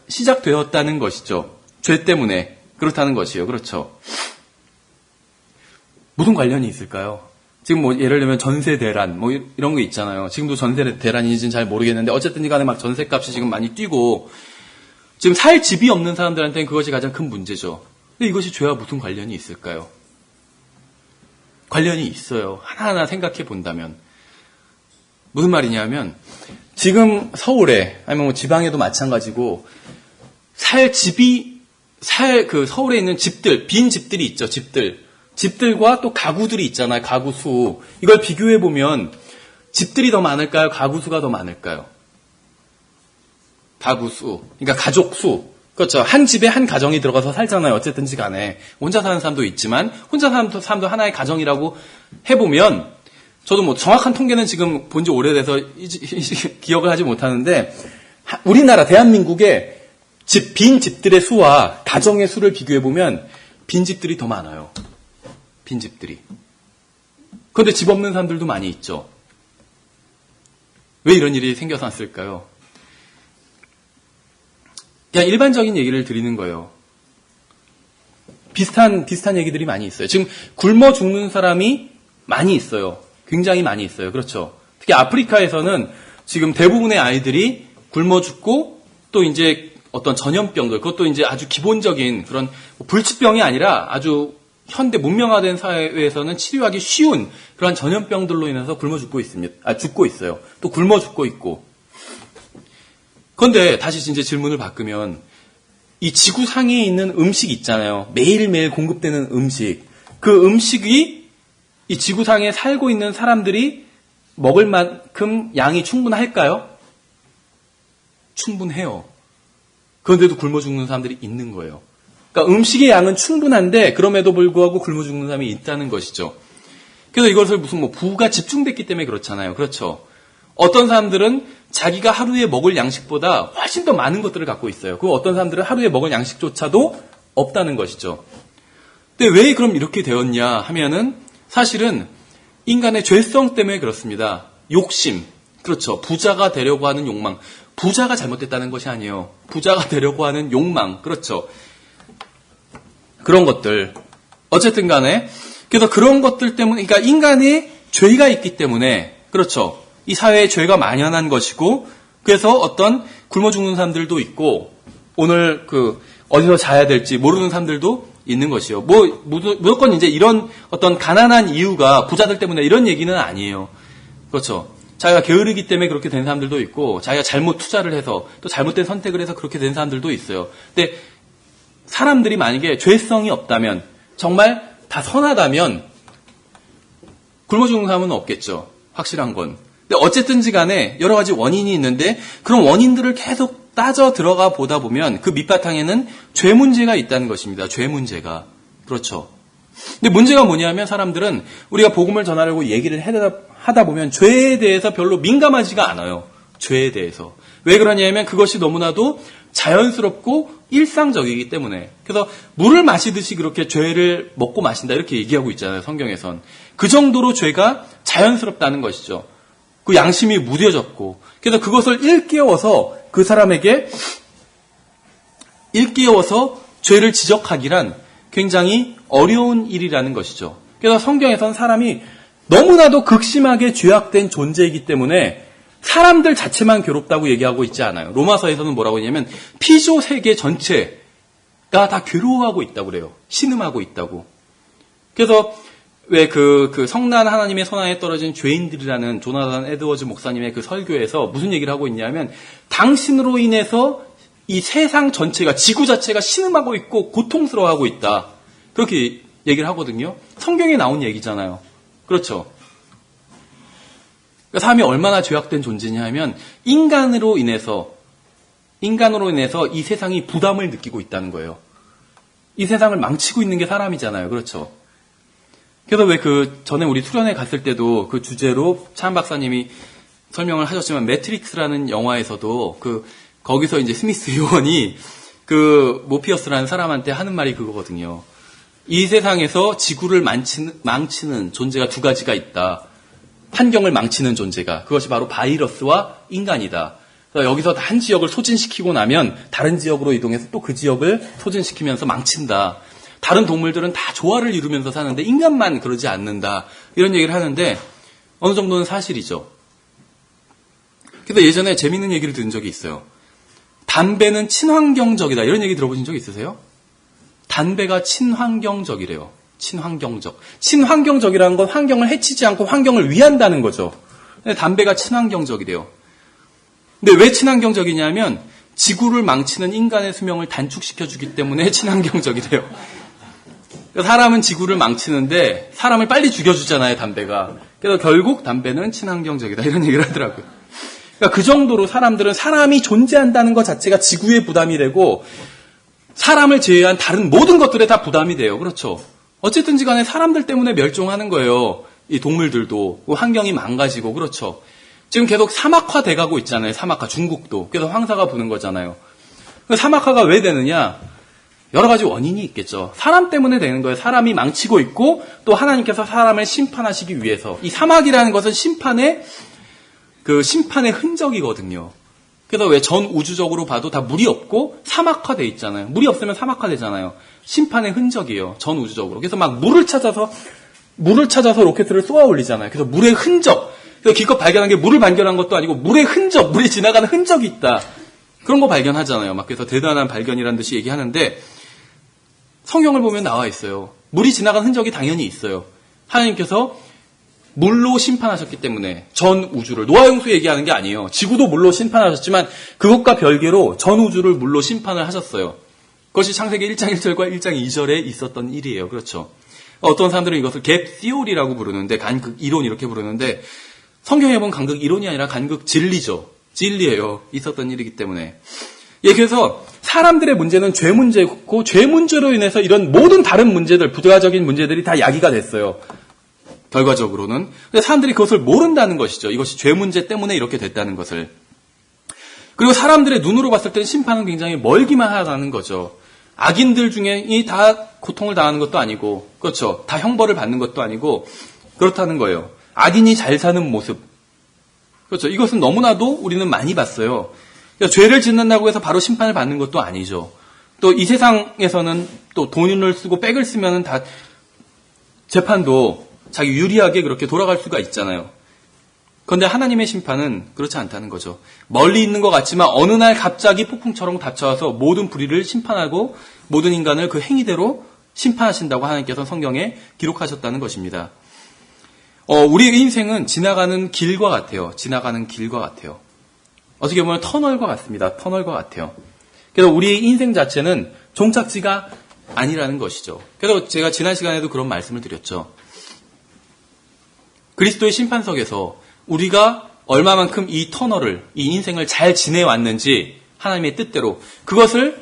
시작되었다는 것이죠. 죄 때문에 그렇다는 것이에요. 그렇죠. 무슨 관련이 있을까요? 지금 뭐 예를 들면 전세 대란 뭐 이런 거 있잖아요. 지금도 전세 대란인지는 잘 모르겠는데 어쨌든 간에 막 전세값이 지금 많이 뛰고 지금 살 집이 없는 사람들한테는 그것이 가장 큰 문제죠. 근데 이것이 죄와 무슨 관련이 있을까요? 관련이 있어요. 하나하나 생각해 본다면. 무슨 말이냐면 지금 서울에 아니면 뭐 지방에도 마찬가지고 그 서울에 있는 집들, 빈 집들이 있죠. 집들과 또 가구들이 있잖아요. 가구 수. 이걸 비교해 보면 집들이 더 많을까요? 가구 수가 더 많을까요? 가구 수. 그러니까 가족 수. 그렇죠. 한 집에 한 가정이 들어가서 살잖아요. 어쨌든지 간에. 혼자 사는 사람도 있지만 혼자 사는 사람도 하나의 가정이라고 해보면 저도 뭐 정확한 통계는 지금 본 지 오래돼서 기억을 하지 못하는데 우리나라 대한민국의 빈 집들의 수와 가정의 수를 비교해보면 빈 집들이 더 많아요. 빈 집들이. 그런데 집 없는 사람들도 많이 있죠. 왜 이런 일이 생겨서 왔을까요? 그냥 일반적인 얘기를 드리는 거예요. 비슷한 얘기들이 많이 있어요. 지금 굶어 죽는 사람이 많이 있어요. 굉장히 많이 있어요. 그렇죠. 특히 아프리카에서는 지금 대부분의 아이들이 굶어 죽고 또 이제 어떤 전염병들, 그것도 이제 아주 기본적인 그런 불치병이 아니라 아주 현대 문명화된 사회에서는 치료하기 쉬운 그런 전염병들로 인해서 굶어 죽고 있습니다. 죽고 있어요. 또 굶어 죽고 있고. 그런데 다시 이제 질문을 바꾸면 이 지구상에 있는 음식 있잖아요. 매일매일 공급되는 음식. 그 음식이 이 지구상에 살고 있는 사람들이 먹을 만큼 양이 충분할까요? 충분해요. 그런데도 굶어 죽는 사람들이 있는 거예요. 그러니까 음식의 양은 충분한데 그럼에도 불구하고 굶어 죽는 사람이 있다는 것이죠. 그래서 이것을 무슨 뭐 부가 집중됐기 때문에 그렇잖아요. 그렇죠. 어떤 사람들은 자기가 하루에 먹을 양식보다 훨씬 더 많은 것들을 갖고 있어요. 그리고 어떤 사람들은 하루에 먹을 양식조차도 없다는 것이죠. 근데 왜 그럼 이렇게 되었냐 하면은 사실은 인간의 죄성 때문에 그렇습니다. 욕심. 그렇죠. 부자가 되려고 하는 욕망. 부자가 잘못됐다는 것이 아니에요. 부자가 되려고 하는 욕망. 그렇죠. 그런 것들. 어쨌든 간에 그래서 그런 것들 때문에 그러니까 인간이 죄가 있기 때문에 그렇죠. 이 사회에 죄가 만연한 것이고 그래서 어떤 굶어 죽는 사람들도 있고 오늘 어디서 자야 될지 모르는 사람들도 있는 것이요. 무조건 이제 이런 어떤 가난한 이유가 부자들 때문에 이런 얘기는 아니에요. 그렇죠. 자기가 게으르기 때문에 그렇게 된 사람들도 있고 자기가 잘못 투자를 해서 또 잘못된 선택을 해서 그렇게 된 사람들도 있어요. 근데 사람들이 만약에 죄성이 없다면 정말 다 선하다면 굶어 죽는 사람은 없겠죠. 확실한 건. 근데 어쨌든지 간에 여러 가지 원인이 있는데 그런 원인들을 계속 따져 들어가 보다 보면 그 밑바탕에는 죄 문제가 있다는 것입니다. 죄 문제가. 그렇죠. 근데 문제가 뭐냐면 사람들은 우리가 복음을 전하려고 얘기를 하다 보면 죄에 대해서 별로 민감하지가 않아요. 죄에 대해서. 왜 그러냐면 그것이 너무나도 자연스럽고 일상적이기 때문에. 그래서 물을 마시듯이 그렇게 죄를 먹고 마신다 이렇게 얘기하고 있잖아요. 성경에선. 그 정도로 죄가 자연스럽다는 것이죠. 그 양심이 무뎌졌고. 그래서 그것을 일깨워서 그 사람에게 죄를 지적하기란 굉장히 어려운 일이라는 것이죠. 그래서 성경에서는 사람이 너무나도 극심하게 죄악된 존재이기 때문에 사람들 자체만 괴롭다고 얘기하고 있지 않아요. 로마서에서는 뭐라고 했냐면 피조 세계 전체가 다 괴로워하고 있다고 그래요. 신음하고 있다고. 그래서 왜 그 성난 하나님의 손안에 떨어진 죄인들이라는 조나단 에드워즈 목사님의 그 설교에서 무슨 얘기를 하고 있냐면 당신으로 인해서 이 세상 전체가 지구 자체가 신음하고 있고 고통스러워하고 있다. 그렇게 얘기를 하거든요. 성경에 나온 얘기잖아요. 그렇죠. 그러니까 사람이 얼마나 죄악된 존재냐 하면 인간으로 인해서 이 세상이 부담을 느끼고 있다는 거예요. 이 세상을 망치고 있는 게 사람이잖아요. 그렇죠. 그래서 왜 전에 우리 수련회 갔을 때도 그 주제로 차한 박사님이 설명을 하셨지만 매트릭스라는 영화에서도 거기서 이제 스미스 요원이 모피어스라는 사람한테 하는 말이 그거거든요. 이 세상에서 지구를 망치는 존재가 두 가지가 있다. 환경을 망치는 존재가. 그것이 바로 바이러스와 인간이다. 그래서 여기서 한 지역을 소진시키고 나면 다른 지역으로 이동해서 또 그 지역을 소진시키면서 망친다. 다른 동물들은 다 조화를 이루면서 사는데 인간만 그러지 않는다. 이런 얘기를 하는데 어느 정도는 사실이죠. 그래서 예전에 재밌는 얘기를 들은 적이 있어요. 담배는 친환경적이다. 이런 얘기 들어보신 적 있으세요? 담배가 친환경적이래요. 친환경적. 친환경적이라는 건 환경을 해치지 않고 환경을 위한다는 거죠. 근데 담배가 친환경적이래요. 근데 왜 친환경적이냐면 지구를 망치는 인간의 수명을 단축시켜주기 때문에 친환경적이래요. 사람은 지구를 망치는데 사람을 빨리 죽여주잖아요, 담배가. 그래서 결국 담배는 친환경적이다. 이런 얘기를 하더라고요. 그러니까 그 정도로 사람들은 사람이 존재한다는 것 자체가 지구에 부담이 되고 사람을 제외한 다른 모든 것들에 다 부담이 돼요. 그렇죠. 어쨌든지 간에 사람들 때문에 멸종하는 거예요. 이 동물들도. 환경이 망가지고. 그렇죠. 지금 계속 사막화 돼가고 있잖아요. 사막화. 중국도. 그래서 황사가 부는 거잖아요. 사막화가 왜 되느냐? 여러 가지 원인이 있겠죠. 사람 때문에 되는 거예요. 사람이 망치고 있고 또 하나님께서 사람을 심판하시기 위해서. 이 사막이라는 것은 심판의 흔적이거든요. 그래서 왜 전 우주적으로 봐도 다 물이 없고 사막화돼 있잖아요. 물이 없으면 사막화되잖아요. 심판의 흔적이에요. 전 우주적으로. 그래서 막 물을 찾아서 로켓을 쏘아 올리잖아요. 그래서 물의 흔적. 그래서 기껏 발견한 게 물을 발견한 것도 아니고 물의 흔적, 물이 지나가는 흔적이 있다. 그런 거 발견하잖아요. 막 그래서 대단한 발견이라는 듯이 얘기하는데 성경을 보면 나와 있어요. 물이 지나간 흔적이 당연히 있어요. 하나님께서 물로 심판하셨기 때문에 전 우주를 노아 홍수 얘기하는 게 아니에요. 지구도 물로 심판하셨지만 그것과 별개로 전 우주를 물로 심판을 하셨어요. 그것이 창세기 1장 1절과 1장 2절에 있었던 일이에요. 그렇죠. 어떤 사람들은 이것을 갭 시오리라고 부르는데 간극 이론 이렇게 부르는데 성경에 보면 간극 이론이 아니라 간극 진리죠. 진리예요. 있었던 일이기 때문에. 예, 그래서 사람들의 문제는 죄 문제고 죄 문제로 인해서 이런 모든 다른 문제들, 부가적인 문제들이 다 야기가 됐어요. 결과적으로는. 근데 사람들이 그것을 모른다는 것이죠. 이것이 죄 문제 때문에 이렇게 됐다는 것을. 그리고 사람들의 눈으로 봤을 때는 심판은 굉장히 멀기만 하다는 거죠. 악인들 중에 다 고통을 당하는 것도 아니고, 그렇죠. 다 형벌을 받는 것도 아니고, 그렇다는 거예요. 악인이 잘 사는 모습. 그렇죠. 이것은 너무나도 우리는 많이 봤어요. 그러니까 죄를 짓는다고 해서 바로 심판을 받는 것도 아니죠. 또 이 세상에서는 또 돈을 쓰고 백을 쓰면은 다 재판도 자기 유리하게 그렇게 돌아갈 수가 있잖아요. 그런데 하나님의 심판은 그렇지 않다는 거죠. 멀리 있는 것 같지만 어느 날 갑자기 폭풍처럼 닥쳐와서 모든 불의를 심판하고 모든 인간을 그 행위대로 심판하신다고 하나님께서 성경에 기록하셨다는 것입니다. 우리의 인생은 지나가는 길과 같아요. 지나가는 길과 같아요. 어떻게 보면 터널과 같습니다. 터널과 같아요. 그래서 우리의 인생 자체는 종착지가 아니라는 것이죠. 그래서 제가 지난 시간에도 그런 말씀을 드렸죠. 그리스도의 심판석에서 우리가 얼마만큼 이 터널을, 이 인생을 잘 지내왔는지 하나님의 뜻대로 그것을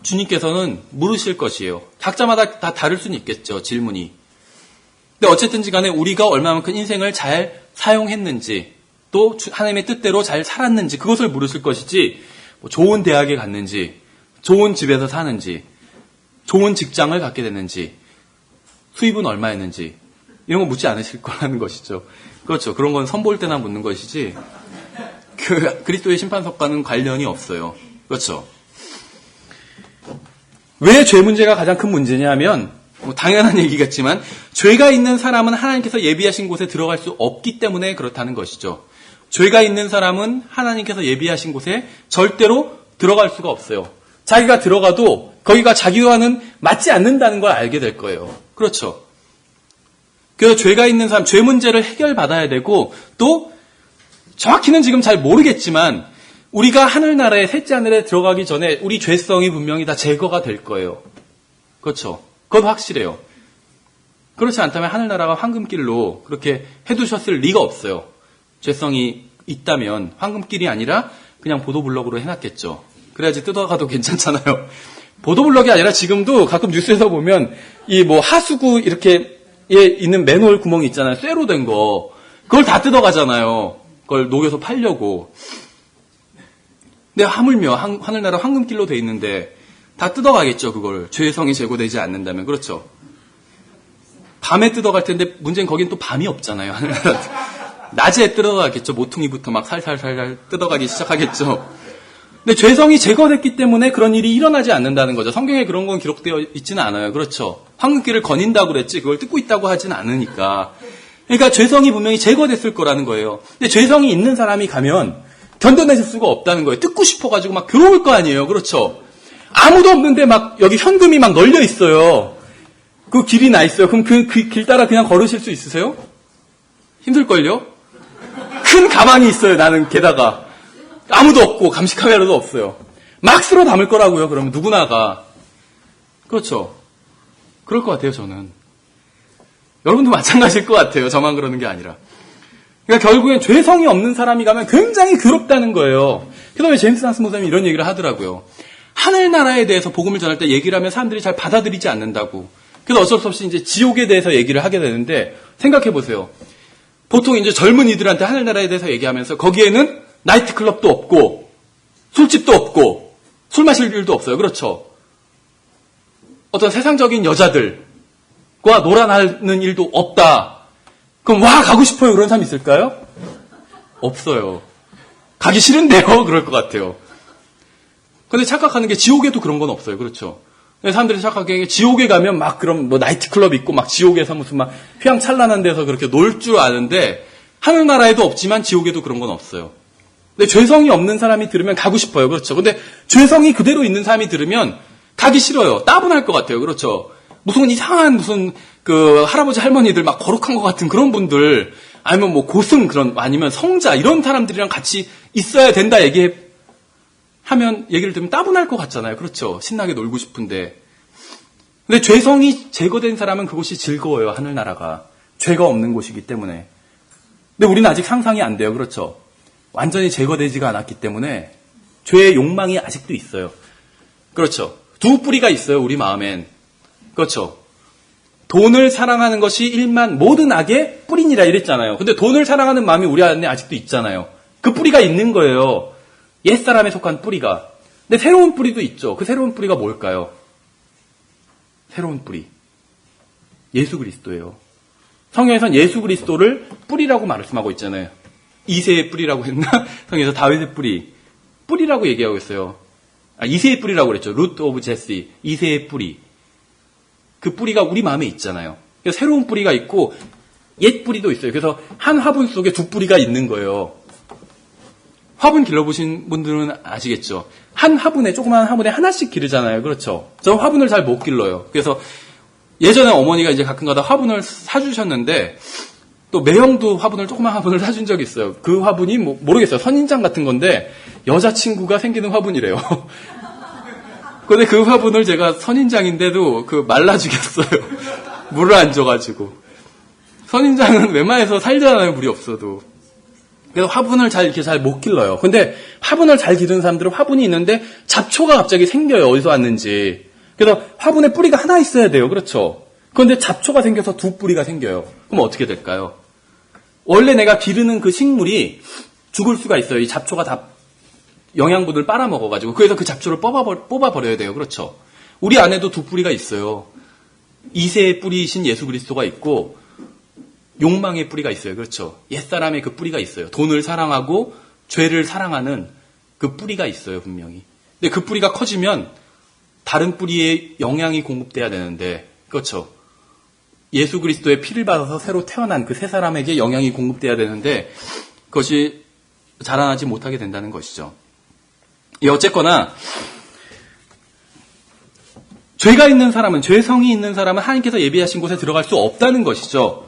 주님께서는 물으실 것이에요. 각자마다 다 다를 수는 있겠죠, 질문이. 근데 어쨌든지 간에 우리가 얼마만큼 인생을 잘 사용했는지 또 하나님의 뜻대로 잘 살았는지 그것을 물으실 것이지 뭐 좋은 대학에 갔는지 좋은 집에서 사는지 좋은 직장을 갖게 됐는지 수입은 얼마였는지 이런 거 묻지 않으실 거라는 것이죠. 그렇죠. 그런 건 선볼 때나 묻는 것이지 그리스도의 심판석과는 관련이 없어요. 그렇죠. 왜 죄 문제가 가장 큰 문제냐면 뭐 당연한 얘기겠지만 죄가 있는 사람은 하나님께서 예비하신 곳에 들어갈 수 없기 때문에 그렇다는 것이죠. 죄가 있는 사람은 하나님께서 예비하신 곳에 절대로 들어갈 수가 없어요. 자기가 들어가도 거기가 자기와는 맞지 않는다는 걸 알게 될 거예요. 그렇죠. 그래서 죄가 있는 사람, 죄 문제를 해결받아야 되고 또 정확히는 지금 잘 모르겠지만 우리가 하늘나라에 셋째 하늘에 들어가기 전에 우리 죄성이 분명히 다 제거가 될 거예요. 그렇죠. 그건 확실해요. 그렇지 않다면 하늘나라가 황금길로 그렇게 해두셨을 리가 없어요. 죄성이 있다면 황금길이 아니라 그냥 보도블럭으로 해놨겠죠. 그래야지 뜯어가도 괜찮잖아요. 보도블럭이 아니라 지금도 가끔 뉴스에서 보면 이 뭐 하수구 이렇게 있는 맨홀 구멍이 있잖아요. 쇠로 된 거. 그걸 다 뜯어가잖아요. 그걸 녹여서 팔려고. 근데 하물며 하늘나라 황금길로 돼 있는데 다 뜯어가겠죠. 그걸 죄성이 제거되지 않는다면. 그렇죠. 밤에 뜯어갈 텐데 문제는 거긴 또 밤이 없잖아요. 낮에 뜯어가겠죠. 모퉁이부터 막 살살살 뜯어가기 시작하겠죠. 근데 죄성이 제거됐기 때문에 그런 일이 일어나지 않는다는 거죠. 성경에 그런 건 기록되어 있지는 않아요. 그렇죠. 황금길을 거닌다고 그랬지 그걸 뜯고 있다고 하진 않으니까. 그러니까 죄성이 분명히 제거됐을 거라는 거예요. 근데 죄성이 있는 사람이 가면 견뎌내실 수가 없다는 거예요. 뜯고 싶어가지고 막 들어올 거 아니에요. 그렇죠. 아무도 없는데 막 여기 현금이 막 널려 있어요. 그 길이 나 있어요. 그럼 그 길 따라 그냥 걸으실 수 있으세요? 힘들걸요? 큰 가방이 있어요. 나는 게다가. 아무도 없고 감시 카메라도 없어요. 막 쓸어 담을 거라고요. 그러면 누구나가. 그렇죠. 그럴 것 같아요. 저는. 여러분도 마찬가지일 것 같아요. 저만 그러는 게 아니라. 그러니까 결국엔 죄성이 없는 사람이 가면 굉장히 괴롭다는 거예요. 그래서 왜 제임스 한스 목사님이 이런 얘기를 하더라고요. 하늘나라에 대해서 복음을 전할 때 얘기를 하면 사람들이 잘 받아들이지 않는다고. 그래서 어쩔 수 없이 이제 지옥에 대해서 얘기를 하게 되는데 생각해 보세요. 보통 이제 젊은이들한테 하늘나라에 대해서 얘기하면서 거기에는 나이트클럽도 없고 술집도 없고 술 마실 일도 없어요. 그렇죠. 어떤 세상적인 여자들과 놀아나는 일도 없다. 그럼 와 가고 싶어요. 그런 사람 있을까요? 없어요. 가기 싫은데요. 그럴 것 같아요. 근데 착각하는 게 지옥에도 그런 건 없어요. 그렇죠. 사람들이 착각하는 게 지옥에 가면 막 그런 뭐 나이트클럽 있고 막 지옥에서 무슨 막 휘황찬란한 데서 그렇게 놀 줄 아는데 하늘나라에도 없지만 지옥에도 그런 건 없어요. 근데 죄성이 없는 사람이 들으면 가고 싶어요. 그렇죠. 근데 죄성이 그대로 있는 사람이 들으면 가기 싫어요. 따분할 것 같아요. 그렇죠. 무슨 이상한 무슨 그 할아버지 할머니들 막 거룩한 것 같은 그런 분들 아니면 뭐 고승 그런 아니면 성자 이런 사람들이랑 같이 있어야 된다 얘기를 들으면 따분할 것 같잖아요. 그렇죠. 신나게 놀고 싶은데. 근데 죄성이 제거된 사람은 그곳이 즐거워요. 하늘나라가. 죄가 없는 곳이기 때문에. 근데 우리는 아직 상상이 안 돼요. 그렇죠. 완전히 제거되지가 않았기 때문에 죄의 욕망이 아직도 있어요. 그렇죠. 두 뿌리가 있어요. 우리 마음엔. 그렇죠. 돈을 사랑하는 것이 일만 모든 악의 뿌리니라 이랬잖아요. 근데 돈을 사랑하는 마음이 우리 안에 아직도 있잖아요. 그 뿌리가 있는 거예요. 옛사람에 속한 뿌리가. 근데 새로운 뿌리도 있죠. 그 새로운 뿌리가 뭘까요? 새로운 뿌리. 예수 그리스도예요. 성경에선 예수 그리스도를 뿌리라고 말씀하고 있잖아요. 이새의 뿌리라고 했나? 성경에서 다윗의 뿌리라고 얘기하고 있어요. 이새의 뿌리라고 그랬죠. root of Jesse, 이새의 뿌리. 그 뿌리가 우리 마음에 있잖아요. 그래서 새로운 뿌리가 있고 옛 뿌리도 있어요. 그래서 한 화분 속에 두 뿌리가 있는 거예요. 화분 길러보신 분들은 아시겠죠? 한 화분에, 조그마한 화분에 하나씩 기르잖아요. 그렇죠? 저 화분을 잘 못 길러요. 그래서 예전에 어머니가 이제 가끔가다 화분을 사주셨는데 또 매형도 조그만 화분을 사준 적이 있어요. 그 화분이 모르겠어요. 선인장 같은 건데 여자친구가 생기는 화분이래요. 근데 그 화분을 제가 선인장인데도 말라 죽였어요. 물을 안 줘가지고. 선인장은 웬만해서 살잖아요. 물이 없어도. 그래서 화분을 이렇게 잘 못 길러요. 근데 화분을 잘 기르는 사람들은 화분이 있는데 잡초가 갑자기 생겨요. 어디서 왔는지. 그래서 화분에 뿌리가 하나 있어야 돼요. 그렇죠? 그런데 잡초가 생겨서 두 뿌리가 생겨요. 그럼 어떻게 될까요? 원래 내가 기르는 그 식물이 죽을 수가 있어요. 이 잡초가 다 영양분을 빨아먹어가지고. 그래서 그 잡초를 뽑아버려야 돼요. 그렇죠? 우리 안에도 두 뿌리가 있어요. 이새의 뿌리이신 예수 그리스도가 있고 욕망의 뿌리가 있어요. 그렇죠? 옛사람의 그 뿌리가 있어요. 돈을 사랑하고 죄를 사랑하는 그 뿌리가 있어요. 분명히. 근데 그 뿌리가 커지면 다른 뿌리에 영양이 공급돼야 되는데, 그렇죠? 예수 그리스도의 피를 받아서 새로 태어난 그 새 사람에게 영양이 공급돼야 되는데 그것이 자라나지 못하게 된다는 것이죠. 어쨌거나 죄가 있는 사람은, 죄성이 있는 사람은 하나님께서 예비하신 곳에 들어갈 수 없다는 것이죠.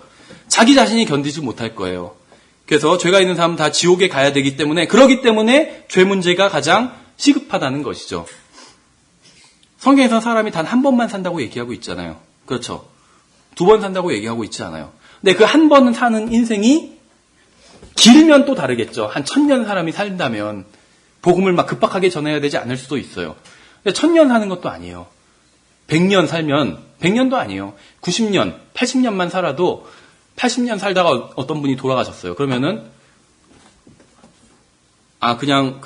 자기 자신이 견디지 못할 거예요. 그래서 죄가 있는 사람은 다 지옥에 가야 되기 때문에, 그러기 때문에 죄 문제가 가장 시급하다는 것이죠. 성경에서 사람이 단 한 번만 산다고 얘기하고 있잖아요. 그렇죠? 두 번 산다고 얘기하고 있지 않아요. 근데 그 한 번 사는 인생이 길면 또 다르겠죠. 한 1000년 사람이 살다면 복음을 막 급박하게 전해야 되지 않을 수도 있어요. 근데 1000년 사는 것도 아니에요. 100년 살면, 100년도 아니에요. 90년, 80년만 살아도 80년 살다가 어떤 분이 돌아가셨어요. 그러면은 그냥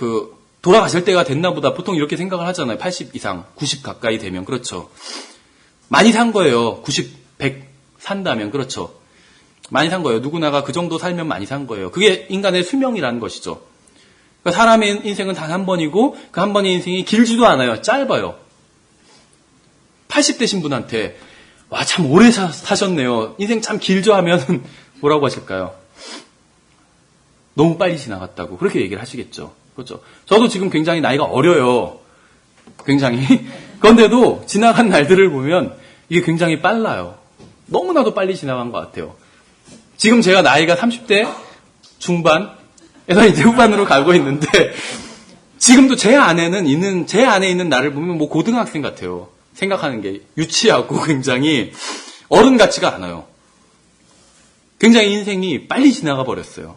돌아가실 때가 됐나 보다. 보통 이렇게 생각을 하잖아요. 80 이상, 90 가까이 되면. 그렇죠. 많이 산 거예요. 90, 100 산다면. 그렇죠. 많이 산 거예요. 누구나가 그 정도 살면 많이 산 거예요. 그게 인간의 수명이라는 것이죠. 그러니까 사람의 인생은 단 한 번이고 그 한 번의 인생이 길지도 않아요. 짧아요. 80 되신 분한테 와, 참 오래 사셨네요. 인생 참 길죠 하면 뭐라고 하실까요? 너무 빨리 지나갔다고. 그렇게 얘기를 하시겠죠. 그렇죠. 저도 지금 굉장히 나이가 어려요. 굉장히. 그런데도 지나간 날들을 보면 이게 굉장히 빨라요. 너무나도 빨리 지나간 것 같아요. 지금 제가 나이가 30대 중반에서 이제 후반으로 가고 있는데 지금도 제 안에 있는 나를 보면 고등학생 같아요. 생각하는 게 유치하고 굉장히 어른 같지가 않아요. 굉장히 인생이 빨리 지나가 버렸어요.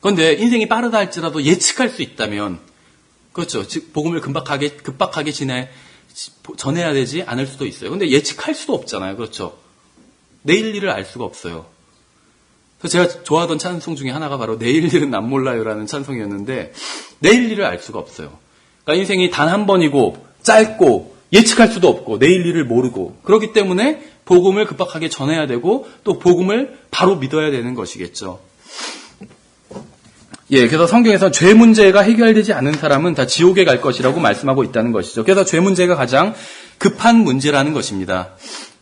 그런데 인생이 빠르다 할지라도 예측할 수 있다면, 그렇죠. 즉 복음을 급박하게 전해야 되지 않을 수도 있어요. 근데 예측할 수도 없잖아요. 그렇죠. 내일 일을 알 수가 없어요. 그래서 제가 좋아하던 찬송 중에 하나가 바로 내일 일은 난 몰라요라는 찬송이었는데 내일 일을 알 수가 없어요. 그러니까 인생이 단 한 번이고 짧고 예측할 수도 없고 내일 일을 모르고 그렇기 때문에 복음을 급박하게 전해야 되고 또 복음을 바로 믿어야 되는 것이겠죠. 그래서 성경에서 죄 문제가 해결되지 않은 사람은 다 지옥에 갈 것이라고 말씀하고 있다는 것이죠. 그래서 죄 문제가 가장 급한 문제라는 것입니다.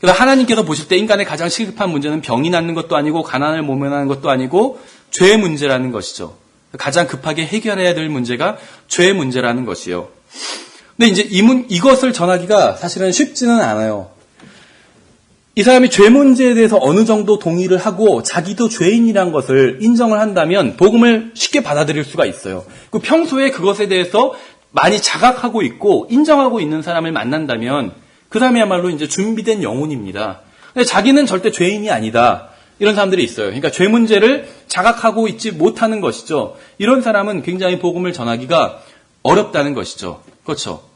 그래서 하나님께서 보실 때 인간의 가장 시급한 문제는 병이 낫는 것도 아니고 가난을 모면하는 것도 아니고 죄 문제라는 것이죠. 가장 급하게 해결해야 될 문제가 죄 문제라는 것이요. 근데 이제 이것을 전하기가 사실은 쉽지는 않아요. 이 사람이 죄 문제에 대해서 어느 정도 동의를 하고 자기도 죄인이란 것을 인정을 한다면 복음을 쉽게 받아들일 수가 있어요. 그 평소에 그것에 대해서 많이 자각하고 있고 인정하고 있는 사람을 만난다면 그 사람이야말로 이제 준비된 영혼입니다. 근데 자기는 절대 죄인이 아니다. 이런 사람들이 있어요. 그러니까 죄 문제를 자각하고 있지 못하는 것이죠. 이런 사람은 굉장히 복음을 전하기가 어렵다는 것이죠. 그렇죠.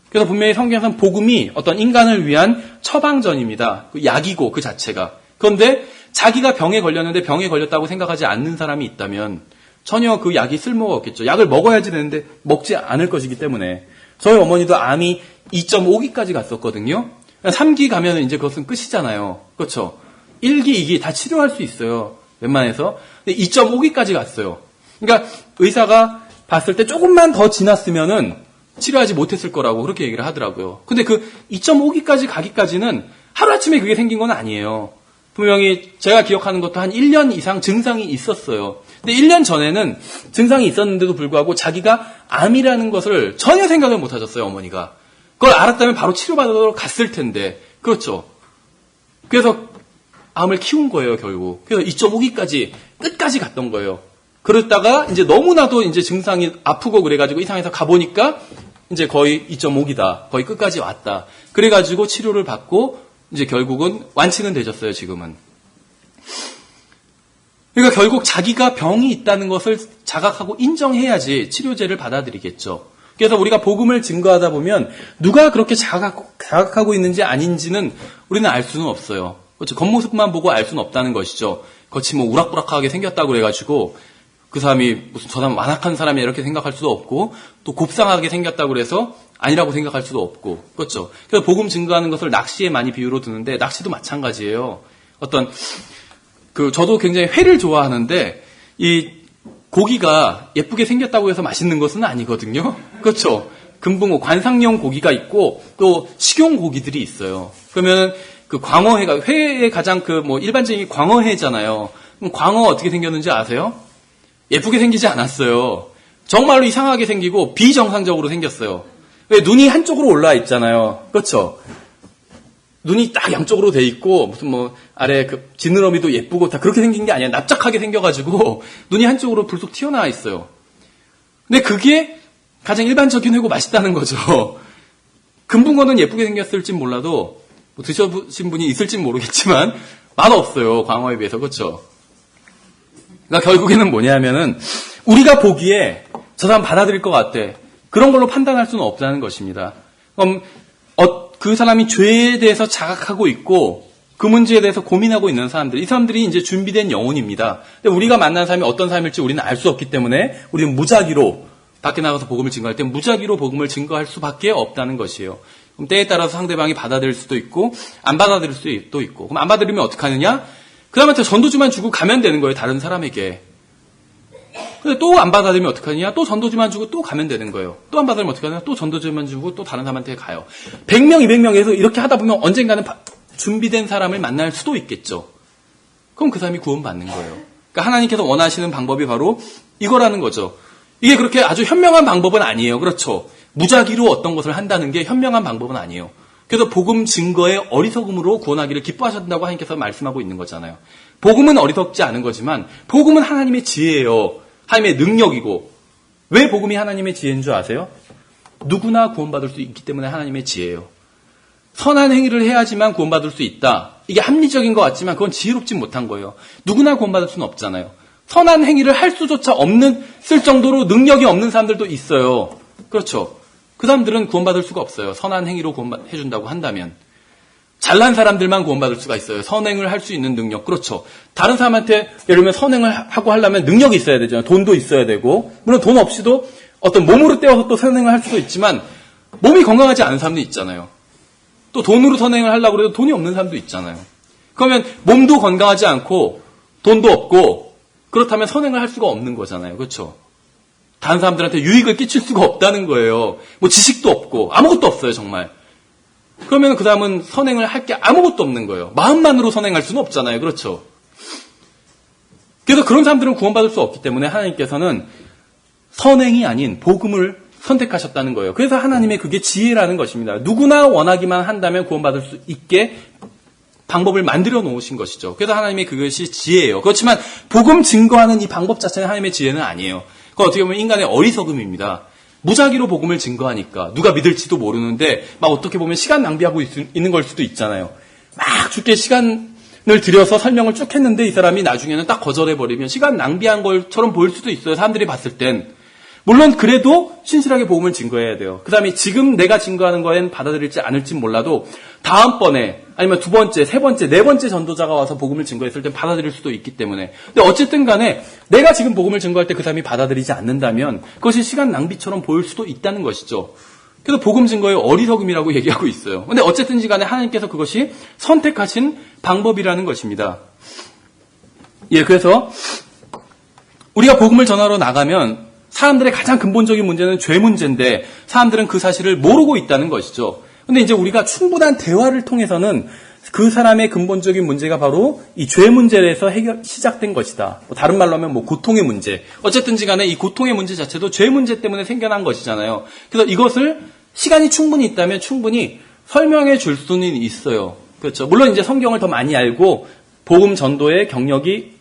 그래서 분명히 성경에서는 복음이 어떤 인간을 위한 처방전입니다. 약이고 그 자체가. 그런데 자기가 병에 걸렸는데 병에 걸렸다고 생각하지 않는 사람이 있다면 전혀 그 약이 쓸모가 없겠죠. 약을 먹어야지 되는데 먹지 않을 것이기 때문에. 저희 어머니도 암이 2.5기까지 갔었거든요. 3기 가면은 이제 그것은 끝이잖아요. 그렇죠? 1기, 2기 다 치료할 수 있어요. 웬만해서. 근데 2.5기까지 갔어요. 그러니까 의사가 봤을 때 조금만 더 지났으면은 치료하지 못했을 거라고 그렇게 얘기를 하더라고요. 근데 그 2.5기까지 가기까지는 하루아침에 그게 생긴 건 아니에요. 분명히 제가 기억하는 것도 한 1년 이상 증상이 있었어요. 근데 1년 전에는 증상이 있었는데도 불구하고 자기가 암이라는 것을 전혀 생각을 못 하셨어요, 어머니가. 그걸 알았다면 바로 치료받으러 갔을 텐데. 그렇죠. 그래서 암을 키운 거예요, 결국. 그래서 2.5기까지 끝까지 갔던 거예요. 그러다가 이제 너무나도 이제 증상이 아프고 그래가지고 이상해서 가보니까 이제 거의 2.5기다. 거의 끝까지 왔다. 그래가지고 치료를 받고 이제 결국은 완치는 되셨어요, 지금은. 그러니까 결국 자기가 병이 있다는 것을 자각하고 인정해야지 치료제를 받아들이겠죠. 그래서 우리가 복음을 증거하다 보면 누가 그렇게 자각하고 있는지 아닌지는 우리는 알 수는 없어요. 그렇죠? 겉모습만 보고 알 수는 없다는 것이죠. 겉이 뭐 우락부락하게 생겼다고 그래가지고 그 사람이 무슨 저 사람 완악한 사람이 이렇게 생각할 수도 없고 또 곱상하게 생겼다고 그래서 아니라고 생각할 수도 없고 그렇죠. 그래서 복음 증거하는 것을 낚시에 많이 비유로 드는데 낚시도 마찬가지예요. 어떤 저도 굉장히 회를 좋아하는데 이 고기가 예쁘게 생겼다고 해서 맛있는 것은 아니거든요. 그렇죠. 금붕어 관상용 고기가 있고 또 식용 고기들이 있어요. 그러면 그 광어회가 회의 가장 일반적인 광어회잖아요. 그럼 광어 어떻게 생겼는지 아세요? 예쁘게 생기지 않았어요. 정말로 이상하게 생기고 비정상적으로 생겼어요. 왜 눈이 한쪽으로 올라와 있잖아요. 그렇죠? 눈이 딱 양쪽으로 돼 있고 무슨 아래 그 지느러미도 예쁘고 다 그렇게 생긴 게 아니야. 납작하게 생겨가지고 눈이 한쪽으로 불쑥 튀어나와 있어요. 근데 그게 가장 일반적인 회고 맛있다는 거죠. 금붕어는 예쁘게 생겼을진 몰라도 드셔보신 분이 있을진 모르겠지만 맛없어요. 광어에 비해서. 그렇죠? 그러니까 결국에는 뭐냐면은 우리가 보기에 저 사람 받아들일 것 같아. 그런 걸로 판단할 수는 없다는 것입니다. 그럼 그 사람이 죄에 대해서 자각하고 있고 그 문제에 대해서 고민하고 있는 사람들, 이 사람들이 이제 준비된 영혼입니다. 근데 우리가 만난 사람이 어떤 사람일지 우리는 알 수 없기 때문에 우리는 무작위로 밖에 나가서 복음을 증거할 때 무작위로 복음을 증거할 수밖에 없다는 것이에요. 그럼 때에 따라서 상대방이 받아들일 수도 있고 안 받아들일 수도 있고 그럼 안 받아들이면 어떻게 하느냐? 그 사람한테 전도주만 주고 가면 되는 거예요. 다른 사람에게. 근데 또 안 받아들이면 어떻게 하느냐? 또 전도주만 주고 또 가면 되는 거예요. 또 안 받아들이면 어떻게 하느냐? 또 전도주만 주고 또 다른 사람한테 가요. 100명, 200명에서 이렇게 하다 보면 언젠가는 준비된 사람을 만날 수도 있겠죠. 그럼 그 사람이 구원받는 거예요. 그러니까 하나님께서 원하시는 방법이 바로 이거라는 거죠. 이게 그렇게 아주 현명한 방법은 아니에요. 그렇죠. 무작위로 어떤 것을 한다는 게 현명한 방법은 아니에요. 그래서 복음 증거의 어리석음으로 구원하기를 기뻐하셨다고 하나님께서 말씀하고 있는 거잖아요. 복음은 어리석지 않은 거지만 복음은 하나님의 지혜예요. 하나님의 능력이고 왜 복음이 하나님의 지혜인 줄 아세요? 누구나 구원받을 수 있기 때문에 하나님의 지혜예요. 선한 행위를 해야지만 구원받을 수 있다. 이게 합리적인 것 같지만 그건 지혜롭지 못한 거예요. 누구나 구원받을 수는 없잖아요. 선한 행위를 할 수조차 쓸 정도로 능력이 없는 사람들도 있어요. 그렇죠. 그 사람들은 구원받을 수가 없어요. 선한 행위로 구원해준다고 한다면. 잘난 사람들만 구원받을 수가 있어요. 선행을 할 수 있는 능력. 그렇죠. 다른 사람한테 예를 들면 선행을 하고 하려면 능력이 있어야 되잖아요. 돈도 있어야 되고. 물론 돈 없이도 어떤 몸으로 떼어서 또 선행을 할 수도 있지만 몸이 건강하지 않은 사람도 있잖아요. 또 돈으로 선행을 하려고 해도 돈이 없는 사람도 있잖아요. 그러면 몸도 건강하지 않고 돈도 없고 그렇다면 선행을 할 수가 없는 거잖아요. 그렇죠. 다른 사람들한테 유익을 끼칠 수가 없다는 거예요. 지식도 없고 아무것도 없어요, 정말. 그러면 그 사람은 선행을 할 게 아무것도 없는 거예요. 마음만으로 선행할 수는 없잖아요. 그렇죠. 그래서 그런 사람들은 구원받을 수 없기 때문에 하나님께서는 선행이 아닌 복음을 선택하셨다는 거예요. 그래서 하나님의 그게 지혜라는 것입니다. 누구나 원하기만 한다면 구원받을 수 있게 방법을 만들어 놓으신 것이죠. 그래서 하나님의 그것이 지혜예요. 그렇지만 복음 증거하는 이 방법 자체는 하나님의 지혜는 아니에요. 그건 어떻게 보면 인간의 어리석음입니다. 무작위로 복음을 증거하니까 누가 믿을지도 모르는데 막 어떻게 보면 시간 낭비하고 있는 걸 수도 있잖아요. 막 죽게 시간을 들여서 설명을 쭉 했는데 이 사람이 나중에는 딱 거절해버리면 시간 낭비한 것처럼 보일 수도 있어요. 사람들이 봤을 땐. 물론 그래도 신실하게 복음을 증거해야 돼요. 그 다음에 지금 내가 증거하는 거엔 받아들일지 않을지 몰라도 다음번에 아니면 두 번째, 세 번째, 네 번째 전도자가 와서 복음을 증거했을 때 받아들일 수도 있기 때문에. 근데 어쨌든 간에 내가 지금 복음을 증거할 때 그 사람이 받아들이지 않는다면 그것이 시간 낭비처럼 보일 수도 있다는 것이죠. 그래서 복음 증거의 어리석음이라고 얘기하고 있어요. 근데 어쨌든지 간에 하나님께서 그것이 선택하신 방법이라는 것입니다. 예, 그래서 우리가 복음을 전하러 나가면 사람들의 가장 근본적인 문제는 죄 문제인데 사람들은 그 사실을 모르고 있다는 것이죠. 근데 이제 우리가 충분한 대화를 통해서는 그 사람의 근본적인 문제가 바로 이 죄 문제에서 시작된 것이다. 다른 말로 하면 고통의 문제. 어쨌든지 간에 이 고통의 문제 자체도 죄 문제 때문에 생겨난 것이잖아요. 그래서 이것을 시간이 충분히 있다면 충분히 설명해 줄 수는 있어요. 그렇죠. 물론 이제 성경을 더 많이 알고 복음 전도의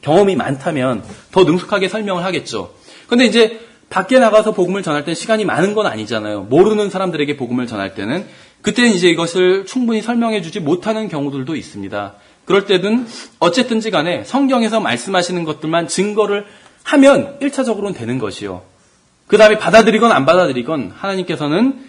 경험이 많다면 더 능숙하게 설명을 하겠죠. 근데 이제 밖에 나가서 복음을 전할 때 시간이 많은 건 아니잖아요. 모르는 사람들에게 복음을 전할 때는 그때는 이제 이것을 충분히 설명해 주지 못하는 경우들도 있습니다. 그럴 때는 어쨌든지 간에 성경에서 말씀하시는 것들만 증거를 하면 1차적으로는 되는 것이요. 그 다음에 받아들이건 안 받아들이건 하나님께서는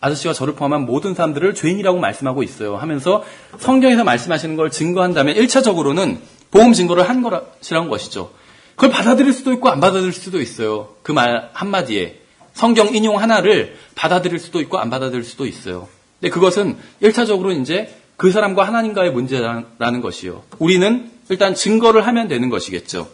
아저씨와 저를 포함한 모든 사람들을 죄인이라고 말씀하고 있어요. 하면서 성경에서 말씀하시는 걸 증거한다면 1차적으로는 복음 증거를 한 것이라는 것이죠. 그걸 받아들일 수도 있고 안 받아들일 수도 있어요. 그 말 한마디에. 성경 인용 하나를 받아들일 수도 있고 안 받아들일 수도 있어요. 근데 그것은 1차적으로 이제 그 사람과 하나님과의 문제라는 것이요. 우리는 일단 증거를 하면 되는 것이겠죠.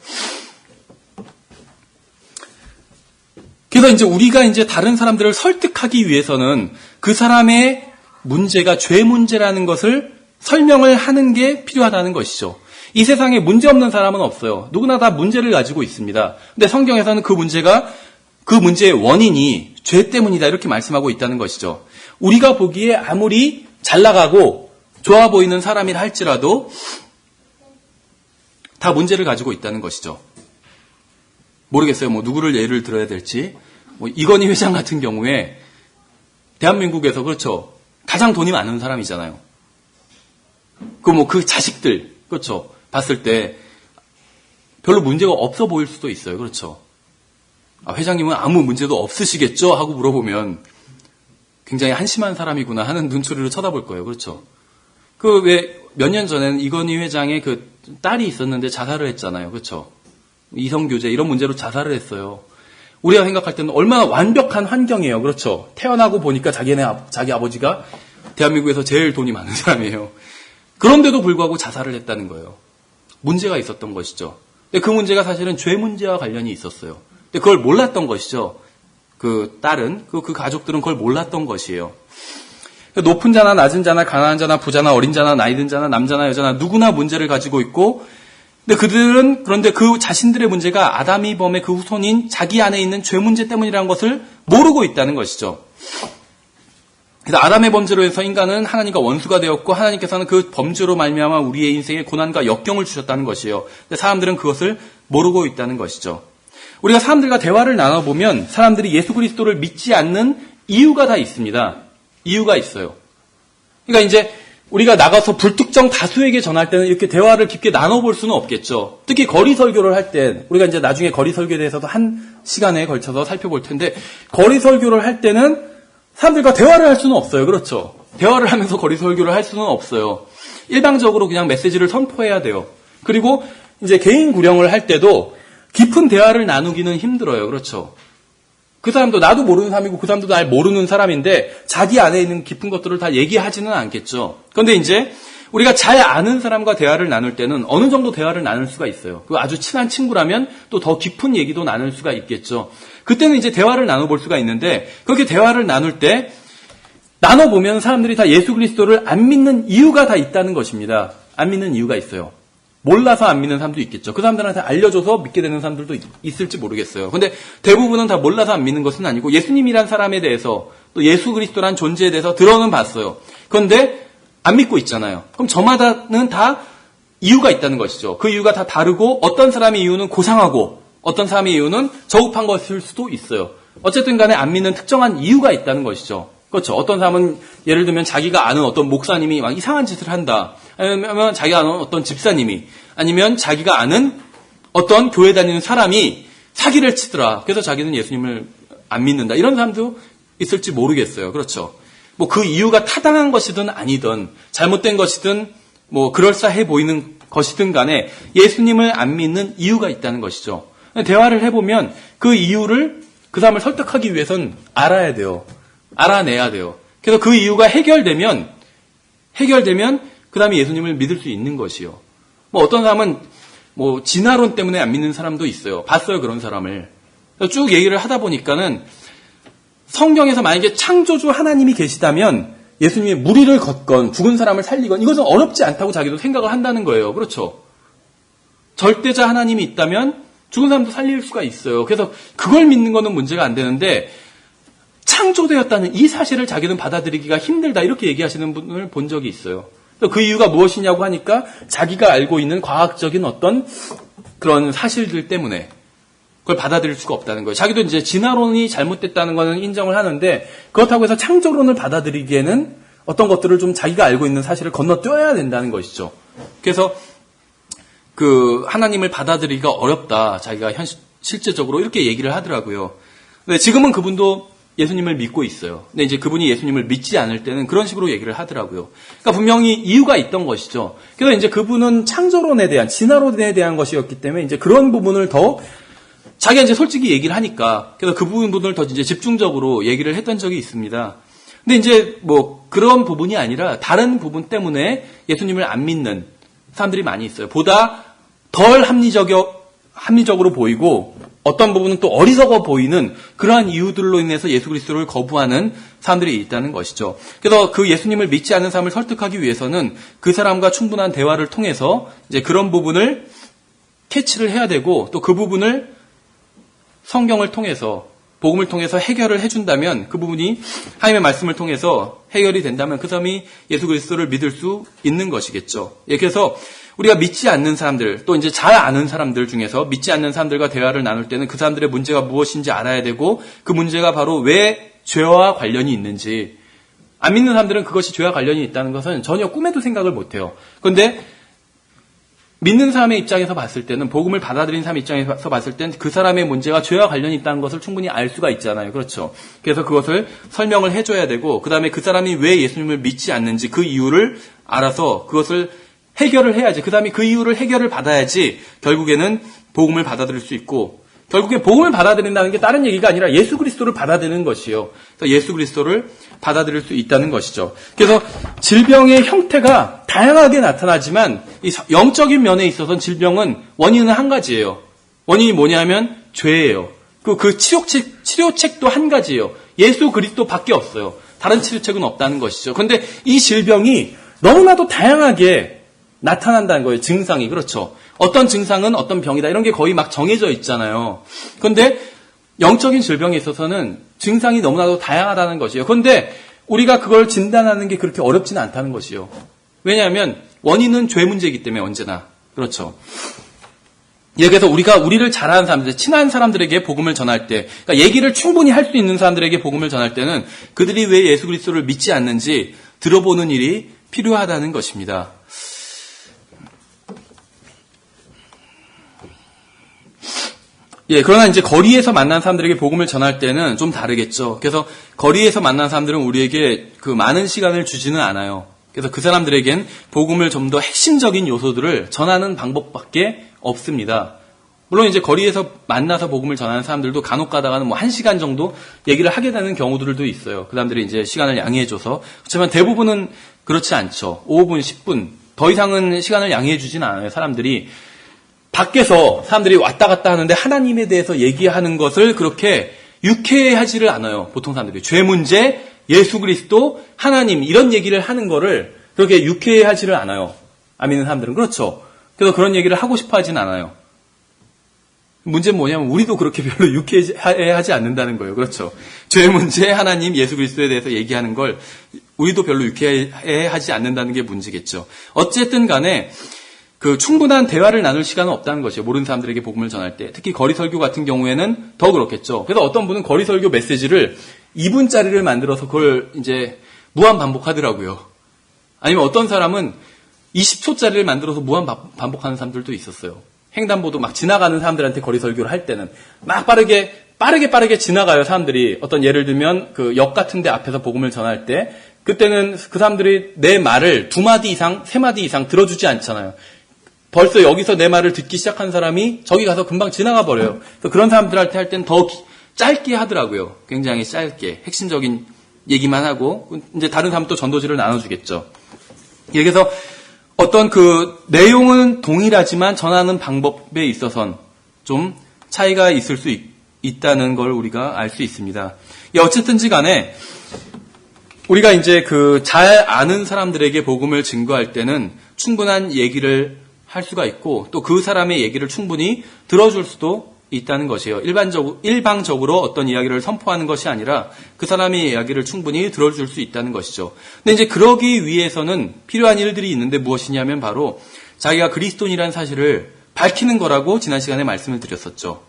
그래서 이제 우리가 이제 다른 사람들을 설득하기 위해서는 그 사람의 문제가 죄 문제라는 것을 설명을 하는 게 필요하다는 것이죠. 이 세상에 문제 없는 사람은 없어요. 누구나 다 문제를 가지고 있습니다. 근데 성경에서는 그 문제의 원인이 죄 때문이다 이렇게 말씀하고 있다는 것이죠. 우리가 보기에 아무리 잘 나가고 좋아 보이는 사람이라 할지라도 다 문제를 가지고 있다는 것이죠. 모르겠어요. 누구를 예를 들어야 될지. 이건희 회장 같은 경우에 대한민국에서 그렇죠. 가장 돈이 많은 사람이잖아요. 그 자식들 그렇죠. 봤을 때 별로 문제가 없어 보일 수도 있어요. 그렇죠. 회장님은 아무 문제도 없으시겠죠? 하고 물어보면 굉장히 한심한 사람이구나 하는 눈초리로 쳐다볼 거예요. 그렇죠. 몇 년 전에는 이건희 회장의 딸이 있었는데 자살을 했잖아요. 그렇죠. 이성교제 이런 문제로 자살을 했어요. 우리가 생각할 때는 얼마나 완벽한 환경이에요. 그렇죠. 태어나고 보니까 자기 아버지가 대한민국에서 제일 돈이 많은 사람이에요. 그런데도 불구하고 자살을 했다는 거예요. 문제가 있었던 것이죠. 근데 그 문제가 사실은 죄 문제와 관련이 있었어요. 근데 그걸 몰랐던 것이죠. 그 딸은, 그 가족들은 그걸 몰랐던 것이에요. 높은 자나 낮은 자나 가난한 자나 부자나 어린 자나 나이 든 자나 남자나 여자나 누구나 문제를 가지고 있고 근데 그런데 그 자신들의 문제가 아담이범의 그 후손인 자기 안에 있는 죄 문제 때문이라는 것을 모르고 있다는 것이죠. 그래서 아담의 범죄로 해서 인간은 하나님과 원수가 되었고 하나님께서는 그 범죄로 말미암아 우리의 인생에 고난과 역경을 주셨다는 것이에요. 근데 사람들은 그것을 모르고 있다는 것이죠. 우리가 사람들과 대화를 나눠보면 사람들이 예수 그리스도를 믿지 않는 이유가 다 있습니다. 이유가 있어요. 그러니까 이제 우리가 나가서 불특정 다수에게 전할 때는 이렇게 대화를 깊게 나눠볼 수는 없겠죠. 특히 거리 설교를 할 때, 우리가 이제 나중에 거리 설교에 대해서도 한 시간에 걸쳐서 살펴볼 텐데, 거리 설교를 할 때는 사람들과 대화를 할 수는 없어요. 그렇죠. 대화를 하면서 거리 설교를 할 수는 없어요. 일방적으로 그냥 메시지를 선포해야 돼요. 그리고 이제 개인 구령을 할 때도 깊은 대화를 나누기는 힘들어요. 그렇죠. 그 사람도 나도 모르는 사람이고 그 사람도 날 모르는 사람인데 자기 안에 있는 깊은 것들을 다 얘기하지는 않겠죠. 그런데 이제 우리가 잘 아는 사람과 대화를 나눌 때는 어느 정도 대화를 나눌 수가 있어요. 그 아주 친한 친구라면 또 더 깊은 얘기도 나눌 수가 있겠죠. 그때는 이제 대화를 나눠볼 수가 있는데 그렇게 대화를 나눌 때 나눠보면 사람들이 다 예수 그리스도를 안 믿는 이유가 다 있다는 것입니다. 안 믿는 이유가 있어요. 몰라서 안 믿는 사람도 있겠죠. 그 사람들한테 알려줘서 믿게 되는 사람들도 있을지 모르겠어요. 근데 대부분은 다 몰라서 안 믿는 것은 아니고 예수님이란 사람에 대해서 또 예수 그리스도란 존재에 대해서 들어는 봤어요. 그런데 안 믿고 있잖아요. 그럼 저마다는 다 이유가 있다는 것이죠. 그 이유가 다 다르고 어떤 사람의 이유는 고상하고 어떤 사람의 이유는 저급한 것일 수도 있어요. 어쨌든 간에 안 믿는 특정한 이유가 있다는 것이죠. 그렇죠. 어떤 사람은 예를 들면 자기가 아는 어떤 목사님이 막 이상한 짓을 한다. 아니면 자기가 아는 어떤 집사님이 아니면 자기가 아는 어떤 교회 다니는 사람이 사기를 치더라. 그래서 자기는 예수님을 안 믿는다. 이런 사람도 있을지 모르겠어요. 그렇죠. 그 이유가 타당한 것이든 아니든 잘못된 것이든 그럴싸해 보이는 것이든 간에 예수님을 안 믿는 이유가 있다는 것이죠. 대화를 해보면 그 이유를 그 사람을 설득하기 위해서는 알아야 돼요. 알아내야 돼요. 그래서 그 이유가 해결되면 그 다음에 예수님을 믿을 수 있는 것이요. 뭐 어떤 사람은 뭐 진화론 때문에 안 믿는 사람도 있어요. 봤어요, 그런 사람을. 쭉 얘기를 하다 보니까는 성경에서 만약에 창조주 하나님이 계시다면 예수님이 무리를 걷건 죽은 사람을 살리건 이것은 어렵지 않다고 자기도 생각을 한다는 거예요. 그렇죠? 절대자 하나님이 있다면 죽은 사람도 살릴 수가 있어요. 그래서 그걸 믿는 거는 문제가 안 되는데 창조되었다는 이 사실을 자기는 받아들이기가 힘들다 이렇게 얘기하시는 분을 본 적이 있어요. 그 이유가 무엇이냐고 하니까 자기가 알고 있는 과학적인 어떤 그런 사실들 때문에 그걸 받아들일 수가 없다는 거예요. 자기도 이제 진화론이 잘못됐다는 거는 인정을 하는데 그렇다고 해서 창조론을 받아들이기에는 어떤 것들을 좀 자기가 알고 있는 사실을 건너뛰어야 된다는 것이죠. 그래서 그 하나님을 받아들이기가 어렵다. 자기가 실제적으로 이렇게 얘기를 하더라고요. 근데 지금은 그분도 예수님을 믿고 있어요. 근데 이제 그분이 예수님을 믿지 않을 때는 그런 식으로 얘기를 하더라고요. 그러니까 분명히 이유가 있던 것이죠. 그래서 이제 그분은 창조론에 대한, 진화론에 대한 것이었기 때문에 이제 그런 부분을 더 자기가 이제 솔직히 얘기를 하니까 그래서 그 부분을 더 이제 집중적으로 얘기를 했던 적이 있습니다. 근데 이제 뭐 그런 부분이 아니라 다른 부분 때문에 예수님을 안 믿는 사람들이 많이 있어요. 보다 덜 합리적으로 보이고 어떤 부분은 또 어리석어 보이는 그러한 이유들로 인해서 예수 그리스도를 거부하는 사람들이 있다는 것이죠. 그래서 그 예수님을 믿지 않는 사람을 설득하기 위해서는 그 사람과 충분한 대화를 통해서 이제 그런 부분을 캐치를 해야 되고 또 그 부분을 성경을 통해서 복음을 통해서 해결을 해준다면 그 부분이 하나님의 말씀을 통해서 해결이 된다면 그 사람이 예수 그리스도를 믿을 수 있는 것이겠죠. 예, 그래서 우리가 믿지 않는 사람들 또 이제 잘 아는 사람들 중에서 믿지 않는 사람들과 대화를 나눌 때는 그 사람들의 문제가 무엇인지 알아야 되고 그 문제가 바로 왜 죄와 관련이 있는지 안 믿는 사람들은 그것이 죄와 관련이 있다는 것은 전혀 꿈에도 생각을 못해요. 그런데 믿는 사람의 입장에서 봤을 때는 복음을 받아들인 사람의 입장에서 봤을 때는 그 사람의 문제가 죄와 관련이 있다는 것을 충분히 알 수가 있잖아요. 그렇죠? 그래서 그것을 설명을 해줘야 되고 그 다음에 그 사람이 왜 예수님을 믿지 않는지 그 이유를 알아서 그것을 해결을 해야지. 그 다음에 그 이유를 해결을 받아야지 결국에는 복음을 받아들일 수 있고 결국에 복음을 받아들인다는 게 다른 얘기가 아니라 예수 그리스도를 받아들이는 것이요. 그래서 예수 그리스도를 받아들일 수 있다는 것이죠. 그래서 질병의 형태가 다양하게 나타나지만 이 영적인 면에 있어서는 질병은 원인은 한 가지예요. 원인이 뭐냐면 죄예요. 그 치료책도 한 가지예요. 예수 그리스도밖에 없어요. 다른 치료책은 없다는 것이죠. 그런데 이 질병이 너무나도 다양하게 나타난다는 거예요. 증상이. 그렇죠. 어떤 증상은 어떤 병이다. 이런 게 거의 막 정해져 있잖아요. 그런데 영적인 질병에 있어서는 증상이 너무나도 다양하다는 것이에요. 그런데 우리가 그걸 진단하는 게 그렇게 어렵지는 않다는 것이에요. 왜냐하면 원인은 죄 문제이기 때문에 언제나. 그렇죠. 예, 그래서 우리를 잘 아는 사람들, 친한 사람들에게 복음을 전할 때, 그러니까 얘기를 충분히 할 수 있는 사람들에게 복음을 전할 때는 그들이 왜 예수 그리스도를 믿지 않는지 들어보는 일이 필요하다는 것입니다. 예, 그러나 이제 거리에서 만난 사람들에게 복음을 전할 때는 좀 다르겠죠. 그래서 거리에서 만난 사람들은 우리에게 그 많은 시간을 주지는 않아요. 그래서 그 사람들에겐 복음을 좀 더 핵심적인 요소들을 전하는 방법밖에 없습니다. 물론 이제 거리에서 만나서 복음을 전하는 사람들도 간혹 가다가는 뭐 1시간 정도 얘기를 하게 되는 경우들도 있어요. 그 사람들이 이제 시간을 양해해줘서. 그렇지만 대부분은 그렇지 않죠. 5분, 10분. 더 이상은 시간을 양해해주진 않아요. 사람들이. 밖에서 사람들이 왔다 갔다 하는데 하나님에 대해서 얘기하는 것을 그렇게 유쾌하지를 않아요. 보통 사람들이. 죄 문제, 예수 그리스도, 하나님 이런 얘기를 하는 거를 그렇게 유쾌하지를 않아요. 안 믿는 사람들은. 그렇죠. 그래서 그런 얘기를 하고 싶어 하진 않아요. 문제는 뭐냐면 우리도 그렇게 별로 유쾌하지 않는다는 거예요. 그렇죠. 죄 문제, 하나님, 예수 그리스도에 대해서 얘기하는 걸 우리도 별로 유쾌하지 않는다는 게 문제겠죠. 어쨌든 간에 그 충분한 대화를 나눌 시간은 없다는 것이에요. 모르는 사람들에게 복음을 전할 때. 특히 거리 설교 같은 경우에는 더 그렇겠죠. 그래서 어떤 분은 거리 설교 메시지를 2분짜리를 만들어서 그걸 이제 무한 반복하더라고요. 아니면 어떤 사람은 20초짜리를 만들어서 무한 반복하는 사람들도 있었어요. 횡단보도 막 지나가는 사람들한테 거리 설교를 할 때는 막 빠르게 지나가요. 사람들이. 어떤 예를 들면 그 역 같은 데 앞에서 복음을 전할 때 그때는 그 사람들이 내 말을 2마디 이상, 3마디 이상 들어주지 않잖아요. 벌써 여기서 내 말을 듣기 시작한 사람이 저기 가서 금방 지나가 버려요. 그래서 그런 사람들한테 할 때는 더 짧게 하더라고요. 굉장히 짧게 핵심적인 얘기만 하고 이제 다른 사람 또 전도지를 나눠주겠죠. 그래서 어떤 그 내용은 동일하지만 전하는 방법에 있어서는 좀 차이가 있을 수 있다는 걸 우리가 알 수 있습니다. 어쨌든지 간에 우리가 이제 그 잘 아는 사람들에게 복음을 증거할 때는 충분한 얘기를 할 수가 있고 또 그 사람의 얘기를 충분히 들어줄 수도 있다는 것이에요. 일방적으로 어떤 이야기를 선포하는 것이 아니라 그 사람의 이야기를 충분히 들어줄 수 있다는 것이죠. 근데 이제 그러기 위해서는 필요한 일들이 있는데 무엇이냐면 바로 자기가 그리스도인이라는 사실을 밝히는 거라고 지난 시간에 말씀을 드렸었죠.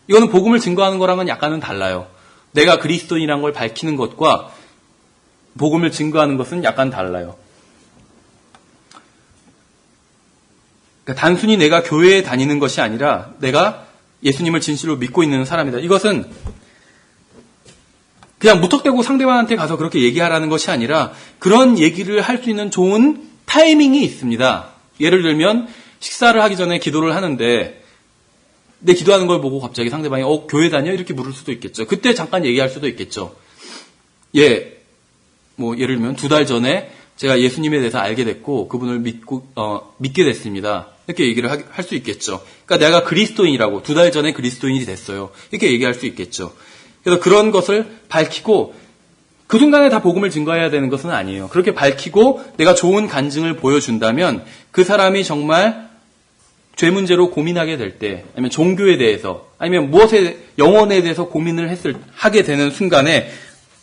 이거는 복음을 증거하는 거랑은 약간은 달라요. 내가 그리스도인이라는 걸 밝히는 것과 복음을 증거하는 것은 약간 달라요. 그러니까 단순히 내가 교회에 다니는 것이 아니라 내가 예수님을 진실로 믿고 있는 사람이다. 이것은 그냥 무턱대고 상대방한테 가서 그렇게 얘기하라는 것이 아니라 그런 얘기를 할 수 있는 좋은 타이밍이 있습니다. 예를 들면 식사를 하기 전에 기도를 하는데 내 기도하는 걸 보고 갑자기 상대방이 교회 다녀? 이렇게 물을 수도 있겠죠. 그때 잠깐 얘기할 수도 있겠죠. 예를 들면 2달 전에 제가 예수님에 대해서 알게 됐고 그분을 믿게 됐습니다. 이렇게 얘기를 할 수 있겠죠. 그러니까 내가 그리스도인이라고 2달 전에 그리스도인이 됐어요. 이렇게 얘기할 수 있겠죠. 그래서 그런 것을 밝히고 그 순간에 다 복음을 증거해야 되는 것은 아니에요. 그렇게 밝히고 내가 좋은 간증을 보여준다면 그 사람이 정말 죄 문제로 고민하게 될 때 아니면 종교에 대해서 아니면 영혼에 대해서 고민을 하게 되는 순간에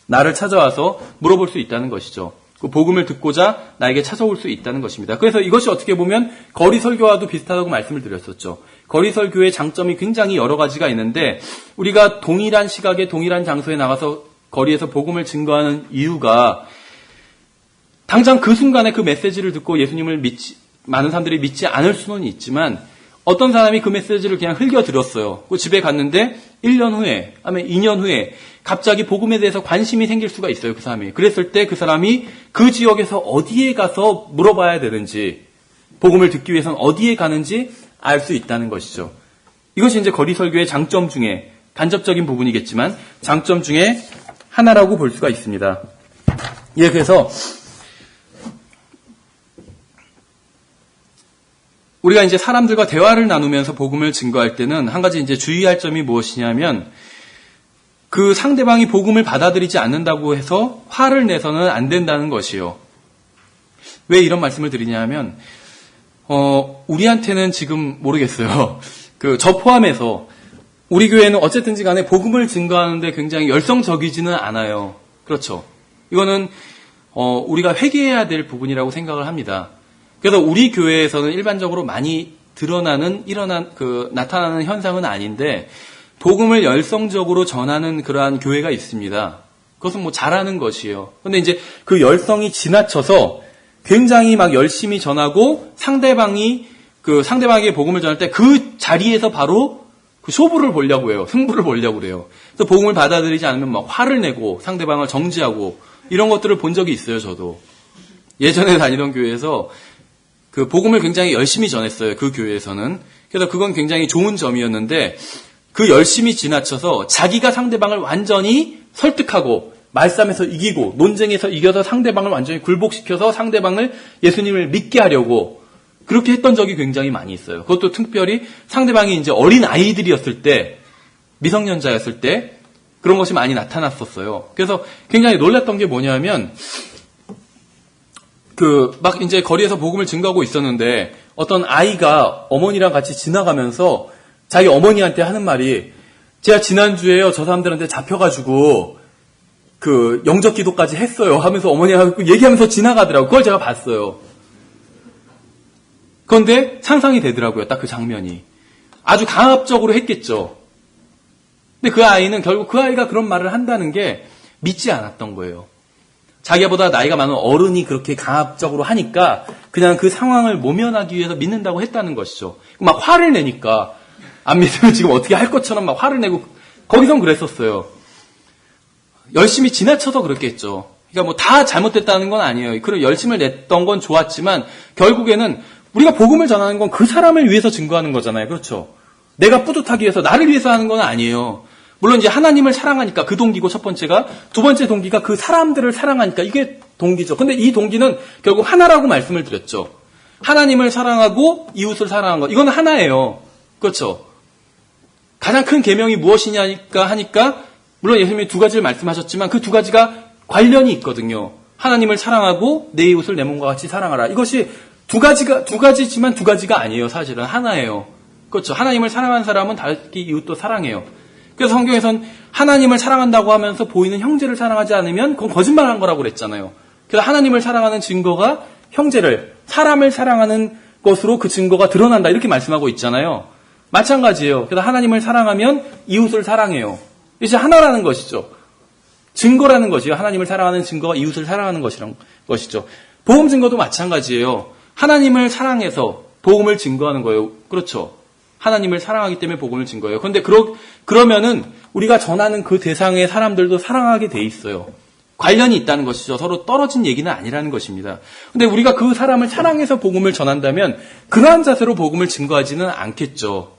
나를 찾아와서 물어볼 수 있다는 것이죠. 그 복음을 듣고자 나에게 찾아올 수 있다는 것입니다. 그래서 이것이 어떻게 보면 거리 설교와도 비슷하다고 말씀을 드렸었죠. 거리 설교의 장점이 굉장히 여러 가지가 있는데 우리가 동일한 시각에 동일한 장소에 나가서 거리에서 복음을 증거하는 이유가 당장 그 순간에 그 메시지를 듣고 예수님을 많은 사람들이 믿지 않을 수는 있지만 어떤 사람이 그 메시지를 그냥 흘겨 들었어요. 그 집에 갔는데 1년 후에 아니면 2년 후에 갑자기 복음에 대해서 관심이 생길 수가 있어요. 그 사람이. 그랬을 때 그 사람이 그 지역에서 어디에 가서 물어봐야 되는지 복음을 듣기 위해서는 어디에 가는지 알 수 있다는 것이죠. 이것이 이제 거리 설교의 장점 중에 간접적인 부분이겠지만 장점 중에 하나라고 볼 수가 있습니다. 그래서 우리가 이제 사람들과 대화를 나누면서 복음을 증거할 때는 한 가지 이제 주의할 점이 무엇이냐면 그 상대방이 복음을 받아들이지 않는다고 해서 화를 내서는 안 된다는 것이요. 왜 이런 말씀을 드리냐면 우리한테는 지금 모르겠어요. 저 포함해서 우리 교회는 어쨌든지 간에 복음을 증거하는데 굉장히 열성적이지는 않아요. 그렇죠. 이거는 우리가 회개해야 될 부분이라고 생각을 합니다. 그래서 우리 교회에서는 일반적으로 많이 나타나는 현상은 아닌데 복음을 열성적으로 전하는 그러한 교회가 있습니다. 그것은 잘하는 것이에요. 근데 이제 그 열성이 지나쳐서 굉장히 막 열심히 전하고 상대방에게 복음을 전할 때 그 자리에서 바로 그 쇼부를 보려고 해요. 승부를 보려고 그래요. 그래서 복음을 받아들이지 않으면 막 화를 내고 상대방을 정지하고 이런 것들을 본 적이 있어요, 저도. 예전에 다니던 교회에서 그 복음을 굉장히 열심히 전했어요, 그 교회에서는. 그래서 그건 굉장히 좋은 점이었는데 그 열심히 지나쳐서 자기가 상대방을 완전히 설득하고 말싸움에서 이기고 논쟁에서 이겨서 상대방을 완전히 굴복시켜서 상대방을 예수님을 믿게 하려고 그렇게 했던 적이 굉장히 많이 있어요. 그것도 특별히 상대방이 이제 어린 아이들이었을 때, 미성년자였을 때 그런 것이 많이 나타났었어요. 그래서 굉장히 놀랐던 게 뭐냐면 막 이제 거리에서 복음을 증거하고 있었는데 어떤 아이가 어머니랑 같이 지나가면서 자기 어머니한테 하는 말이 제가 지난주에요 저 사람들한테 잡혀가지고 영접 기도까지 했어요 하면서 어머니하고 얘기하면서 지나가더라고요. 그걸 제가 봤어요. 그런데 상상이 되더라고요. 딱 그 장면이. 아주 강압적으로 했겠죠. 근데 그 아이는 결국 그 아이가 그런 말을 한다는 게 믿지 않았던 거예요. 자기보다 나이가 많은 어른이 그렇게 강압적으로 하니까 그냥 그 상황을 모면하기 위해서 믿는다고 했다는 것이죠. 막 화를 내니까 안 믿으면 지금 어떻게 할 것처럼 막 화를 내고 거기선 그랬었어요. 열심히 지나쳐서 그랬겠죠. 그러니까 다 잘못됐다는 건 아니에요. 그런 열심을 냈던 건 좋았지만 결국에는 우리가 복음을 전하는 건 그 사람을 위해서 증거하는 거잖아요. 그렇죠? 내가 뿌듯하기 위해서 나를 위해서 하는 건 아니에요. 물론 이제 하나님을 사랑하니까 그 동기고 첫 번째가, 두 번째 동기가 그 사람들을 사랑하니까 이게 동기죠. 근데 이 동기는 결국 하나라고 말씀을 드렸죠. 하나님을 사랑하고 이웃을 사랑하는 것. 이건 하나예요. 그렇죠. 가장 큰 계명이 무엇이냐니까 하니까 물론 예수님이 두 가지를 말씀하셨지만 그 두 가지가 관련이 있거든요. 하나님을 사랑하고 내 이웃을 내 몸과 같이 사랑하라. 이것이 두 가지지만 두 가지가 아니에요. 사실은 하나예요. 그렇죠. 하나님을 사랑하는 사람은 자기 이웃도 사랑해요. 그래서 성경에선 하나님을 사랑한다고 하면서 보이는 형제를 사랑하지 않으면 그건 거짓말한 거라고 그랬잖아요. 그래서 하나님을 사랑하는 증거가 형제를, 사람을 사랑하는 것으로 그 증거가 드러난다. 이렇게 말씀하고 있잖아요. 마찬가지예요. 그래서 하나님을 사랑하면 이웃을 사랑해요. 이제 하나라는 것이죠. 증거라는 것이요. 하나님을 사랑하는 증거가 이웃을 사랑하는 것이죠. 복음 증거도 마찬가지예요. 하나님을 사랑해서 복음을 증거하는 거예요. 그렇죠. 하나님을 사랑하기 때문에 복음을 증거해요. 그런데 그러면은 우리가 전하는 그 대상의 사람들도 사랑하게 돼 있어요. 관련이 있다는 것이죠. 서로 떨어진 얘기는 아니라는 것입니다. 근데 우리가 그 사람을 사랑해서 복음을 전한다면 그러한 자세로 복음을 증거하지는 않겠죠.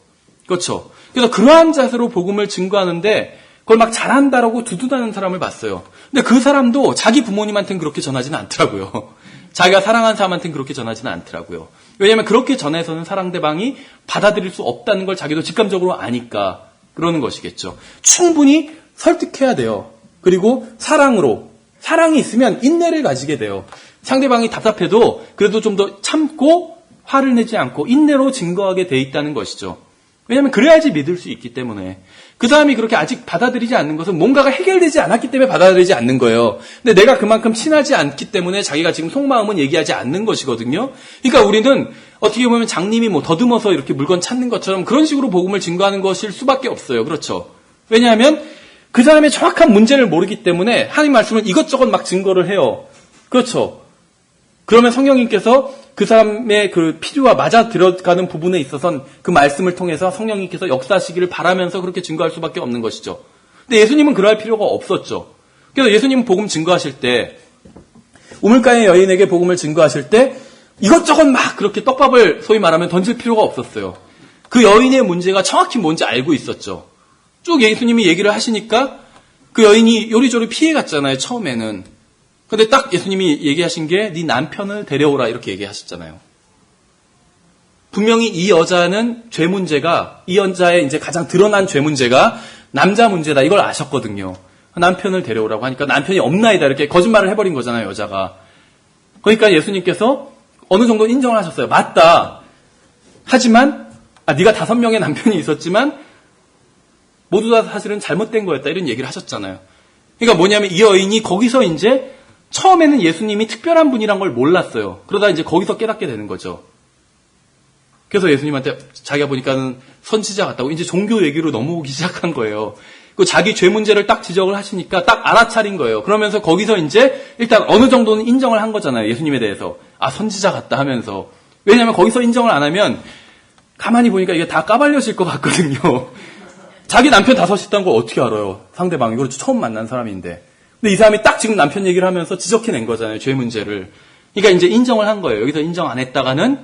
그렇죠. 그래서 그러한 자세로 복음을 증거하는데 그걸 막 잘한다라고 두둔하는 사람을 봤어요. 근데 그 사람도 자기 부모님한테는 그렇게 전하지는 않더라고요. 자기가 사랑하는 사람한테는 그렇게 전하지는 않더라고요. 왜냐하면 그렇게 전해서는 상대방이 받아들일 수 없다는 걸 자기도 직감적으로 아니까 그러는 것이겠죠. 충분히 설득해야 돼요. 그리고 사랑이 있으면 인내를 가지게 돼요. 상대방이 답답해도 그래도 좀 더 참고 화를 내지 않고 인내로 증거하게 돼 있다는 것이죠. 왜냐하면 그래야지 믿을 수 있기 때문에. 그 사람이 그렇게 아직 받아들이지 않는 것은 뭔가가 해결되지 않았기 때문에 받아들이지 않는 거예요. 근데 내가 그만큼 친하지 않기 때문에 자기가 지금 속마음은 얘기하지 않는 것이거든요. 그러니까 우리는 어떻게 보면 장님이 더듬어서 이렇게 물건 찾는 것처럼 그런 식으로 복음을 증거하는 것일 수밖에 없어요. 그렇죠. 왜냐하면 그 사람의 정확한 문제를 모르기 때문에 하나님 말씀을 이것저것 막 증거를 해요. 그렇죠. 그러면 성령님께서 그 사람의 그 필요와 맞아 들어가는 부분에 있어서는 그 말씀을 통해서 성령님께서 역사하시기를 바라면서 그렇게 증거할 수밖에 없는 것이죠. 근데 예수님은 그럴 필요가 없었죠. 그래서 예수님은 복음 증거하실 때, 우물가의 여인에게 복음을 증거하실 때 이것저것 막 그렇게 떡밥을 소위 말하면 던질 필요가 없었어요. 그 여인의 문제가 정확히 뭔지 알고 있었죠. 쭉 예수님이 얘기를 하시니까 그 여인이 요리조리 피해갔잖아요, 처음에는. 근데 딱 예수님이 얘기하신 게 네 남편을 데려오라 이렇게 얘기하셨잖아요. 분명히 이 여자는 죄 문제가, 이 여자의 이제 가장 드러난 죄 문제가 남자 문제다 이걸 아셨거든요. 남편을 데려오라고 하니까 남편이 없나이다 이렇게 거짓말을 해버린 거잖아요, 여자가. 그러니까 예수님께서 어느 정도 인정을 하셨어요. 맞다. 하지만 네가 5명의 남편이 있었지만 모두 다 사실은 잘못된 거였다 이런 얘기를 하셨잖아요. 그러니까 뭐냐면 이 여인이 거기서 이제 처음에는 예수님이 특별한 분이란 걸 몰랐어요. 그러다 이제 거기서 깨닫게 되는 거죠. 그래서 예수님한테 자기가 보니까는 선지자 같다고 이제 종교 얘기로 넘어오기 시작한 거예요. 그 자기 죄 문제를 딱 지적을 하시니까 딱 알아차린 거예요. 그러면서 거기서 이제 일단 어느 정도는 인정을 한 거잖아요. 예수님에 대해서. 선지자 같다 하면서. 왜냐하면 거기서 인정을 안 하면 가만히 보니까 이게 다 까발려질 것 같거든요. 자기 남편 5 있다는 걸 어떻게 알아요? 상대방이. 그렇죠. 처음 만난 사람인데. 근데 이 사람이 딱 지금 남편 얘기를 하면서 지적해낸 거잖아요. 죄 문제를. 그러니까 이제 인정을 한 거예요. 여기서 인정 안 했다가는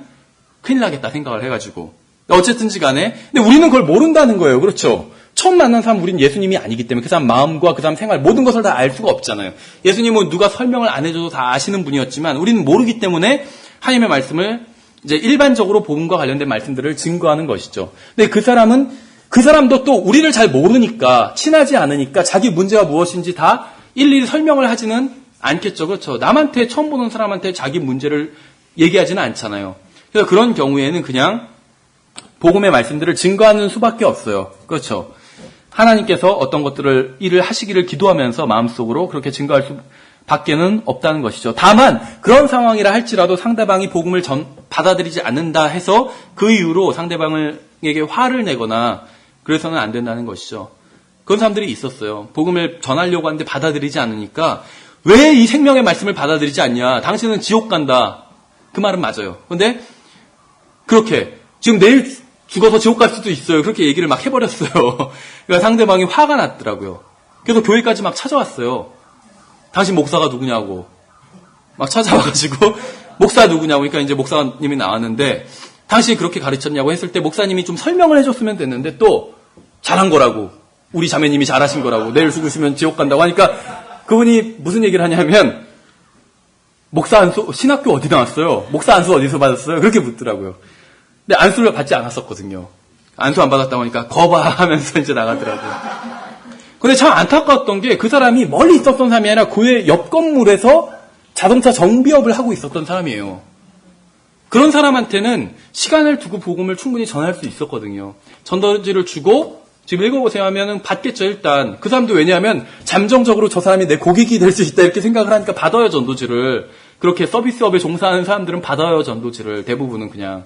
큰일 나겠다 생각을 해가지고. 어쨌든지 간에. 근데 우리는 그걸 모른다는 거예요. 그렇죠. 처음 만난 사람 우리는 예수님이 아니기 때문에 그 사람 마음과 그 사람 생활 모든 것을 다 알 수가 없잖아요. 예수님은 누가 설명을 안 해줘도 다 아시는 분이었지만 우리는 모르기 때문에 하나님의 말씀을 이제 일반적으로 복음과 관련된 말씀들을 증거하는 것이죠. 근데 그 사람도 또 우리를 잘 모르니까 친하지 않으니까 자기 문제가 무엇인지 다 일일이 설명을 하지는 않겠죠. 그렇죠. 남한테 처음 보는 사람한테 자기 문제를 얘기하지는 않잖아요. 그래서 그런 경우에는 그냥 복음의 말씀들을 증거하는 수밖에 없어요. 그렇죠. 하나님께서 어떤 일을 하시기를 기도하면서 마음속으로 그렇게 증거할 수밖에는 없다는 것이죠. 다만 그런 상황이라 할지라도 상대방이 복음을 받아들이지 않는다 해서 그 이유로 상대방에게 화를 내거나 그래서는 안 된다는 것이죠. 그런 사람들이 있었어요. 복음을 전하려고 하는데 받아들이지 않으니까 왜 이 생명의 말씀을 받아들이지 않냐. 당신은 지옥 간다. 그 말은 맞아요. 그런데 그렇게 지금 내일 죽어서 지옥 갈 수도 있어요. 그렇게 얘기를 막 해버렸어요. 그러니까 상대방이 화가 났더라고요. 그래서 교회까지 막 찾아왔어요. 당신 목사가 누구냐고. 막 찾아와가지고 목사 누구냐고. 그러니까 이제 목사님이 나왔는데 당신이 그렇게 가르쳤냐고 했을 때 목사님이 좀 설명을 해줬으면 됐는데 또 잘한 거라고. 우리 자매님이 잘하신 거라고. 내일 죽으시면 지옥 간다고 하니까 그분이 무슨 얘기를 하냐면 목사 안수 신학교 어디 나왔어요? 목사 안수 어디서 받았어요? 그렇게 묻더라고요. 근데 안수를 받지 않았었거든요. 안수 안 받았다고 하니까 거봐 하면서 이제 나가더라고요. 근데 참 안타까웠던 게 그 사람이 멀리 있었던 사람이 아니라 교회 옆 건물에서 자동차 정비업을 하고 있었던 사람이에요. 그런 사람한테는 시간을 두고 복음을 충분히 전할 수 있었거든요. 전도지를 주고 지금 읽어보세요 하면은 받겠죠. 일단 그 사람도 왜냐하면 잠정적으로 저 사람이 내 고객이 될 수 있다 이렇게 생각을 하니까 받아요. 전도지를. 그렇게 서비스업에 종사하는 사람들은 받아요. 전도지를. 대부분은 그냥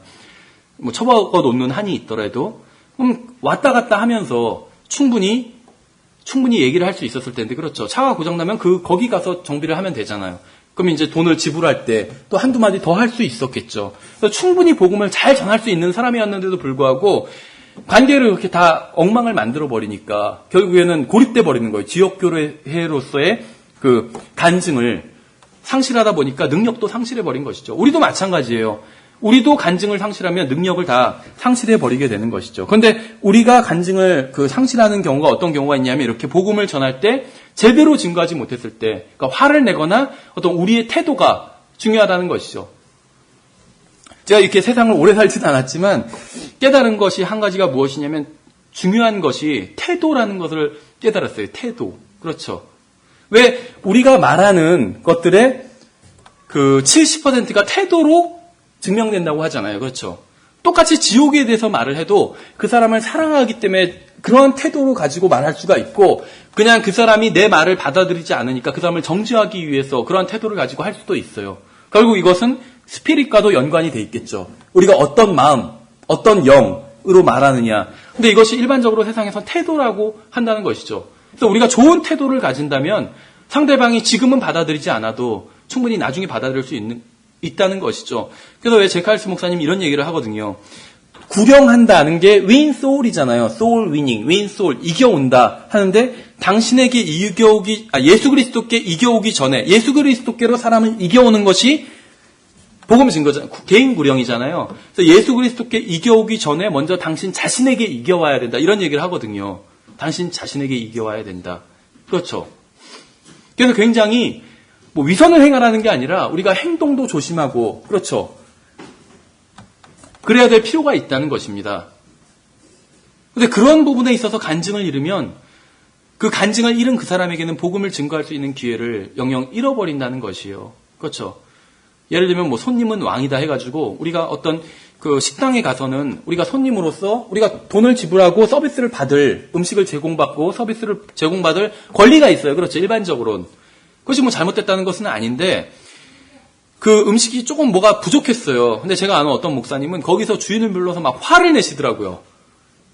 뭐 처박아 놓는 한이 있더라도 그럼 왔다 갔다 하면서 충분히 얘기를 할 수 있었을 텐데, 그렇죠. 차가 고장나면 거기 가서 정비를 하면 되잖아요. 그럼 이제 돈을 지불할 때 또 한두 마디 더 할 수 있었겠죠. 그래서 충분히 복음을 잘 전할 수 있는 사람이었는데도 불구하고 관계를 그렇게 다 엉망을 만들어 버리니까 결국에는 고립돼 버리는 거예요. 지역교회로서의 그 간증을 상실하다 보니까 능력도 상실해 버린 것이죠. 우리도 마찬가지예요. 우리도 간증을 상실하면 능력을 다 상실해 버리게 되는 것이죠. 그런데 우리가 간증을 상실하는 경우가 어떤 경우가 있냐면 이렇게 복음을 전할 때 제대로 증거하지 못했을 때, 그러니까 화를 내거나 어떤 우리의 태도가 중요하다는 것이죠. 제가 이렇게 세상을 오래 살지는 않았지만 깨달은 것이 한 가지가 무엇이냐면 중요한 것이 태도라는 것을 깨달았어요. 태도. 그렇죠. 왜 우리가 말하는 것들의 70%가 태도로 증명된다고 하잖아요. 그렇죠. 똑같이 지옥에 대해서 말을 해도 그 사람을 사랑하기 때문에 그런 태도로 가지고 말할 수가 있고, 그냥 그 사람이 내 말을 받아들이지 않으니까 그 사람을 정죄하기 위해서 그런 태도를 가지고 할 수도 있어요. 결국 이것은 스피릿과도 연관이 돼 있겠죠. 우리가 어떤 마음, 어떤 영으로 말하느냐. 근데 이것이 일반적으로 세상에서 태도라고 한다는 것이죠. 그래서 우리가 좋은 태도를 가진다면 상대방이 지금은 받아들이지 않아도 충분히 나중에 받아들일 수 있다는 것이죠. 그래서 왜 제칼스 목사님 이런 얘기를 하거든요. 구령한다는 게 win soul이잖아요. soul winning, win soul, 이겨온다 하는데 당신에게 예수 그리스도께 이겨오기 전에 예수 그리스도께로 사람을 이겨오는 것이 복음 증거잖아요. 개인 구령이잖아요. 그래서 예수 그리스도께 이겨오기 전에 먼저 당신 자신에게 이겨와야 된다. 이런 얘기를 하거든요. 당신 자신에게 이겨와야 된다. 그렇죠. 그래서 굉장히 위선을 행하라는 게 아니라 우리가 행동도 조심하고, 그렇죠. 그래야 될 필요가 있다는 것입니다. 그런데 그런 부분에 있어서 간증을 잃으면 그 간증을 잃은 그 사람에게는 복음을 증거할 수 있는 기회를 영영 잃어버린다는 것이에요. 그렇죠. 예를 들면 손님은 왕이다 해가지고 우리가 어떤 식당에 가서는 우리가 손님으로서 우리가 돈을 지불하고 서비스를 받을, 음식을 제공받고 서비스를 제공받을 권리가 있어요. 그렇죠. 일반적으로는. 그것이 잘못됐다는 것은 아닌데 그 음식이 조금 뭐가 부족했어요. 근데 제가 아는 어떤 목사님은 거기서 주인을 불러서 막 화를 내시더라고요.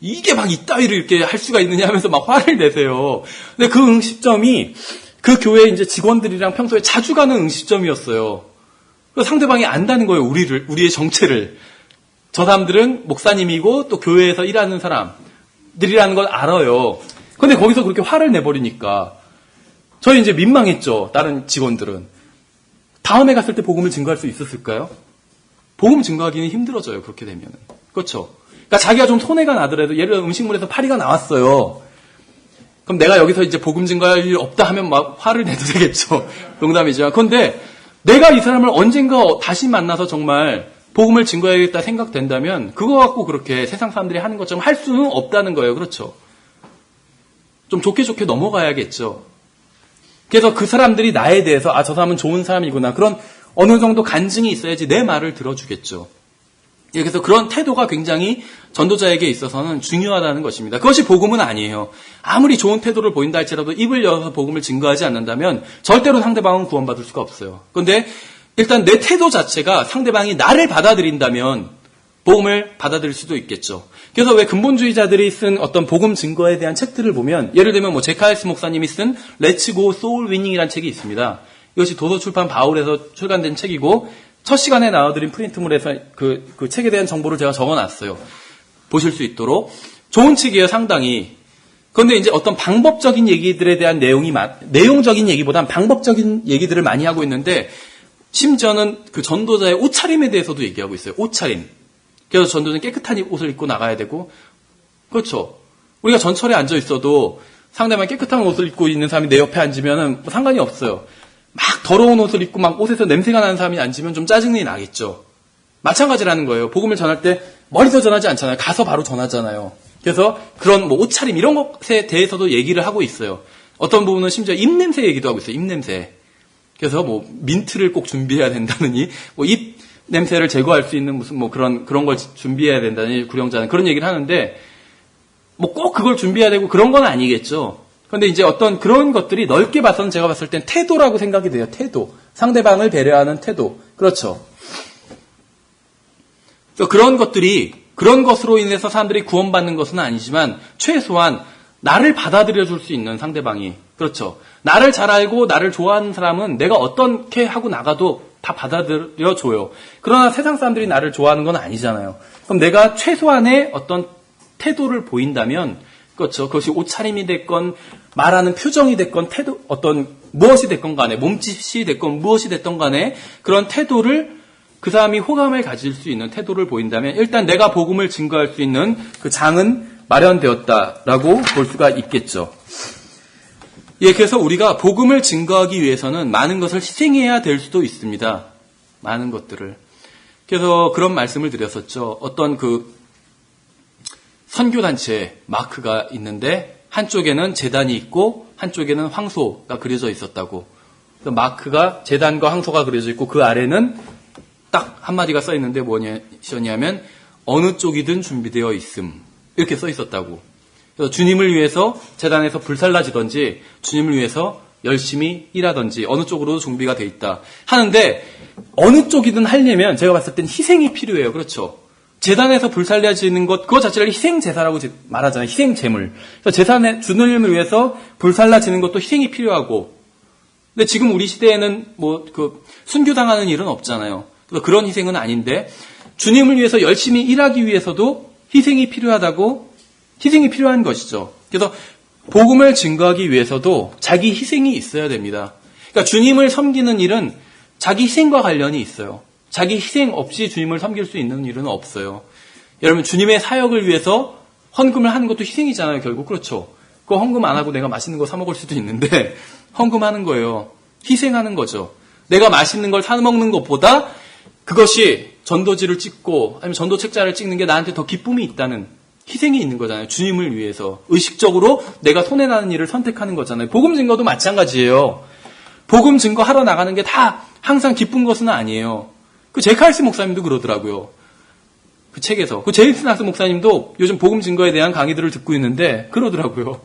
이게 막 이따위를 이렇게 할 수가 있느냐 하면서 막 화를 내세요. 근데 그 음식점이 그 교회 이제 직원들이랑 평소에 자주 가는 음식점이었어요. 그래서 상대방이 안다는 거예요. 우리의 정체를. 저 사람들은 목사님이고 또 교회에서 일하는 사람들이라는 걸 알아요. 근데 거기서 그렇게 화를 내버리니까 저희 이제 민망했죠. 다른 직원들은. 다음에 갔을 때 복음을 증거할 수 있었을까요? 복음 증거하기는 힘들어져요. 그렇게 되면은. 그렇죠. 그러니까 자기가 좀 손해가 나더라도 예를 들어 음식물에서 파리가 나왔어요. 그럼 내가 여기서 이제 복음 증거할 일 없다 하면 막 화를 내도 되겠죠. 농담이죠. 그런데 내가 이 사람을 언젠가 다시 만나서 정말 복음을 증거해야겠다 생각된다면 그거 갖고 그렇게 세상 사람들이 하는 것처럼 할 수는 없다는 거예요. 그렇죠. 좀 좋게 넘어가야겠죠. 그래서 그 사람들이 나에 대해서 저 사람은 좋은 사람이구나. 그런 어느 정도 간증이 있어야지 내 말을 들어주겠죠. 그래서 그런 태도가 굉장히 전도자에게 있어서는 중요하다는 것입니다. 그것이 복음은 아니에요. 아무리 좋은 태도를 보인다 할지라도 입을 열어서 복음을 증거하지 않는다면 절대로 상대방은 구원받을 수가 없어요. 그런데 일단 내 태도 자체가 상대방이 나를 받아들인다면 복음을 받아들일 수도 있겠죠. 그래서 왜 근본주의자들이 쓴 어떤 복음 증거에 대한 책들을 보면 예를 들면 제칼스 목사님이 쓴 Let's Go Soul Winning이라는 책이 있습니다. 이것이 도서출판 바울에서 출간된 책이고 첫 시간에 나와드린 프린트물에서 그 책에 대한 정보를 제가 적어놨어요. 보실 수 있도록. 좋은 책이에요, 상당히. 그런데 이제 어떤 방법적인 얘기들에 대한 내용적인 얘기보단 방법적인 얘기들을 많이 하고 있는데 심지어는 그 전도자의 옷차림에 대해서도 얘기하고 있어요. 옷차림. 그래서 전도자는 깨끗한 옷을 입고 나가야 되고, 그렇죠. 우리가 전철에 앉아 있어도 상대방이 깨끗한 옷을 입고 있는 사람이 내 옆에 앉으면 뭐 상관이 없어요. 막 더러운 옷을 입고 막 옷에서 냄새가 나는 사람이 앉으면 좀 짜증이 나겠죠. 마찬가지라는 거예요. 복음을 전할 때 멀리서 전하지 않잖아요. 가서 바로 전하잖아요. 그래서 그런 뭐 옷차림 이런 것에 대해서도 얘기를 하고 있어요. 어떤 부분은 심지어 입냄새 얘기도 하고 있어요. 입냄새. 그래서 뭐 민트를 꼭 준비해야 된다느니 뭐 입 냄새를 제거할 수 있는 무슨 뭐 그런 걸 준비해야 된다니 구령자는 그런 얘기를 하는데 뭐 꼭 그걸 준비해야 되고 그런 건 아니겠죠. 그런데 이제 어떤 그런 것들이 넓게 봐서는 제가 봤을 땐 태도라고 생각이 돼요. 태도. 상대방을 배려하는 태도. 그렇죠. 그런 것들이 그런 것으로 인해서 사람들이 구원받는 것은 아니지만 최소한 나를 받아들여 줄 수 있는 상대방이 그렇죠. 나를 잘 알고 나를 좋아하는 사람은 내가 어떻게 하고 나가도 다 받아들여 줘요. 그러나 세상 사람들이 나를 좋아하는 건 아니잖아요. 그럼 내가 최소한의 어떤 태도를 보인다면 그렇죠. 그것이 옷차림이 됐건 말하는 표정이 됐건 태도 어떤 무엇이 됐건 간에 몸짓이 됐건 무엇이 됐던 간에 그런 태도를 그 사람이 호감을 가질 수 있는 태도를 보인다면 일단 내가 복음을 증거할 수 있는 그 장은 마련되었다라고 볼 수가 있겠죠. 예, 그래서 우리가 복음을 증거하기 위해서는 많은 것을 희생해야 될 수도 있습니다. 많은 것들을. 그래서 그런 말씀을 드렸었죠. 어떤 그 선교단체 마크가 있는데 한쪽에는 재단이 있고 한쪽에는 황소가 그려져 있었다고. 마크가 재단과 황소가 그려져 있고 그 아래는 딱 한마디가 써 있는데 뭐냐면 어느 쪽이든 준비되어 있음 이렇게 써 있었다고. 그래서 주님을 위해서 재단에서 불살라지든지 주님을 위해서 열심히 일하든지 어느 쪽으로도 준비가 돼 있다 하는데 어느 쪽이든 하려면 제가 봤을 땐 희생이 필요해요. 그렇죠. 재단에서 불살라지는 것 그거 자체를 희생제사라고 말하잖아요. 희생제물. 재산에 주님을 위해서 불살라지는 것도 희생이 필요하고 근데 지금 우리 시대에는 뭐 그 순교당하는 일은 없잖아요. 그런 희생은 아닌데 주님을 위해서 열심히 일하기 위해서도 희생이 필요한 것이죠. 그래서 복음을 증거하기 위해서도 자기 희생이 있어야 됩니다. 그러니까 주님을 섬기는 일은 자기 희생과 관련이 있어요. 자기 희생 없이 주님을 섬길 수 있는 일은 없어요. 여러분 주님의 사역을 위해서 헌금을 하는 것도 희생이잖아요. 결국 그렇죠. 그 헌금 안 하고 내가 맛있는 거 사 먹을 수도 있는데 헌금하는 거예요. 희생하는 거죠. 내가 맛있는 걸 사 먹는 것보다 그것이 전도지를 찍고 아니면 전도 책자를 찍는 게 나한테 더 기쁨이 있다는 희생이 있는 거잖아요. 주님을 위해서 의식적으로 내가 손해나는 일을 선택하는 거잖아요. 복음 증거도 마찬가지예요. 복음 증거하러 나가는 게 다 항상 기쁜 것은 아니에요. 그 제이칼스 목사님도 그러더라고요. 그 책에서. 그 제임스 나스 목사님도 요즘 복음 증거에 대한 강의들을 듣고 있는데 그러더라고요.